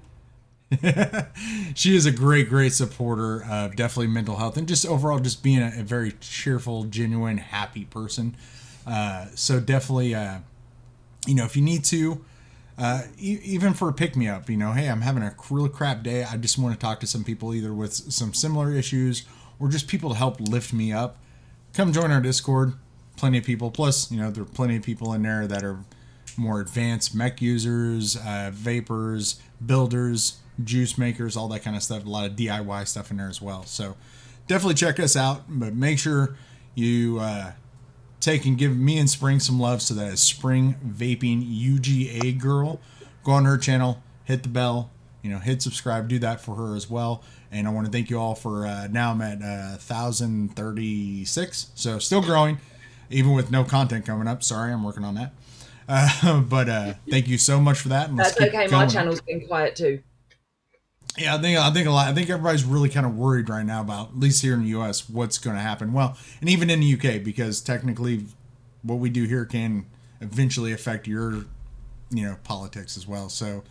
She is a great supporter of definitely mental health and just overall just being a very cheerful, genuine, happy person. So definitely, you know, if you need to, even for a pick-me-up, you know, hey, I'm having a real crap day. I just want to talk to some people either with some similar issues or just people to help lift me up. Come join our Discord. Plenty of people. Plus, you know, there are plenty of people in there that are more advanced mech users, vapers, builders, juice makers, all that kind of stuff. A lot of DIY stuff in there as well. So definitely check us out, but make sure you take and give me and Spring some love. So that is Spring Vaping UGA Girl. Go on her channel, hit the bell, you know, hit subscribe, do that for her as well. And I want to thank you all for now I'm at 1,036. So still growing. Even with no content coming up. Sorry, I'm working on that. But thank you so much for that. And That's okay. My channel's been quiet too. Yeah, I think a lot. I think everybody's really kind of worried right now about, at least here in the U.S., what's going to happen. Well, and even in the U.K., because technically, what we do here can eventually affect your, you know, politics as well. So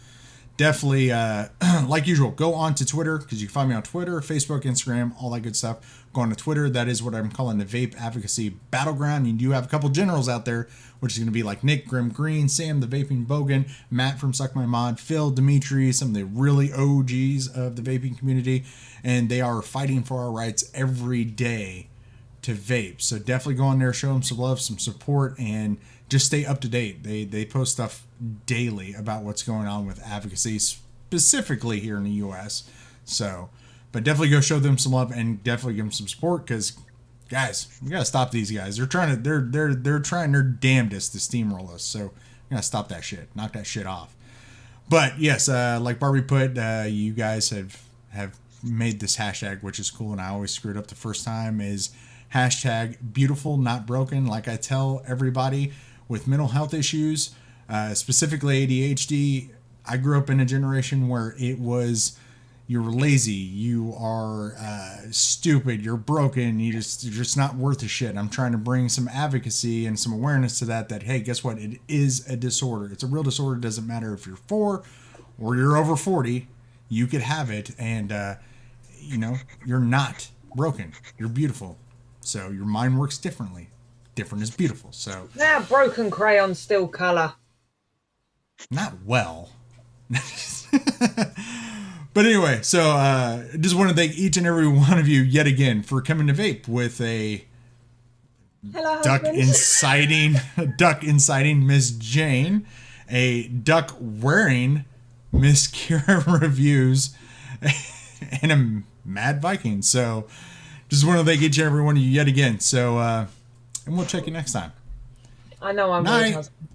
definitely, like usual, go on to Twitter, because you can find me on Twitter, Facebook, Instagram, all that good stuff. Go on to Twitter. That is what I'm calling the Vape Advocacy Battleground. You do have a couple generals out there, which is going to be like Nick, Grim Green, Sam, the Vaping Bogan, Matt from Suck My Mod, Phil, Dimitri, some of the really OGs of the vaping community. And they are fighting for our rights every day to vape. So definitely go on there, show them some love, some support, and just stay up to date. They post stuff daily about what's going on with advocacy, specifically here in the U.S. So, but definitely go show them some love and definitely give them some support, because guys, we gotta stop these guys. They're trying their damnedest to steamroll us. So we gotta stop that shit. Knock that shit off. But yes, like Barbie put, you guys have made this hashtag, which is cool, and I always screw it up the first time, is hashtag beautiful not broken. Like I tell everybody with mental health issues, specifically ADHD, I grew up in a generation where it was, you're lazy, you are stupid, you're broken, you're just not worth a shit. I'm trying to bring some advocacy and some awareness to that, hey, guess what? It is a disorder. It's a real disorder. It doesn't matter if you're 4 or you're over 40, you could have it, and you know, you're not broken. You're beautiful. So your mind works differently. Different is beautiful. So Now broken crayon still colour. not well. But anyway, so just want to thank each and every one of you yet again for coming to Vape with a Hello, duck inciting Miss Jane, a duck wearing Miss Kira reviews, and a Mad Viking. So just want to thank each and every one of you yet again. So and we'll check you next time. I know I'm Night. rude, husband.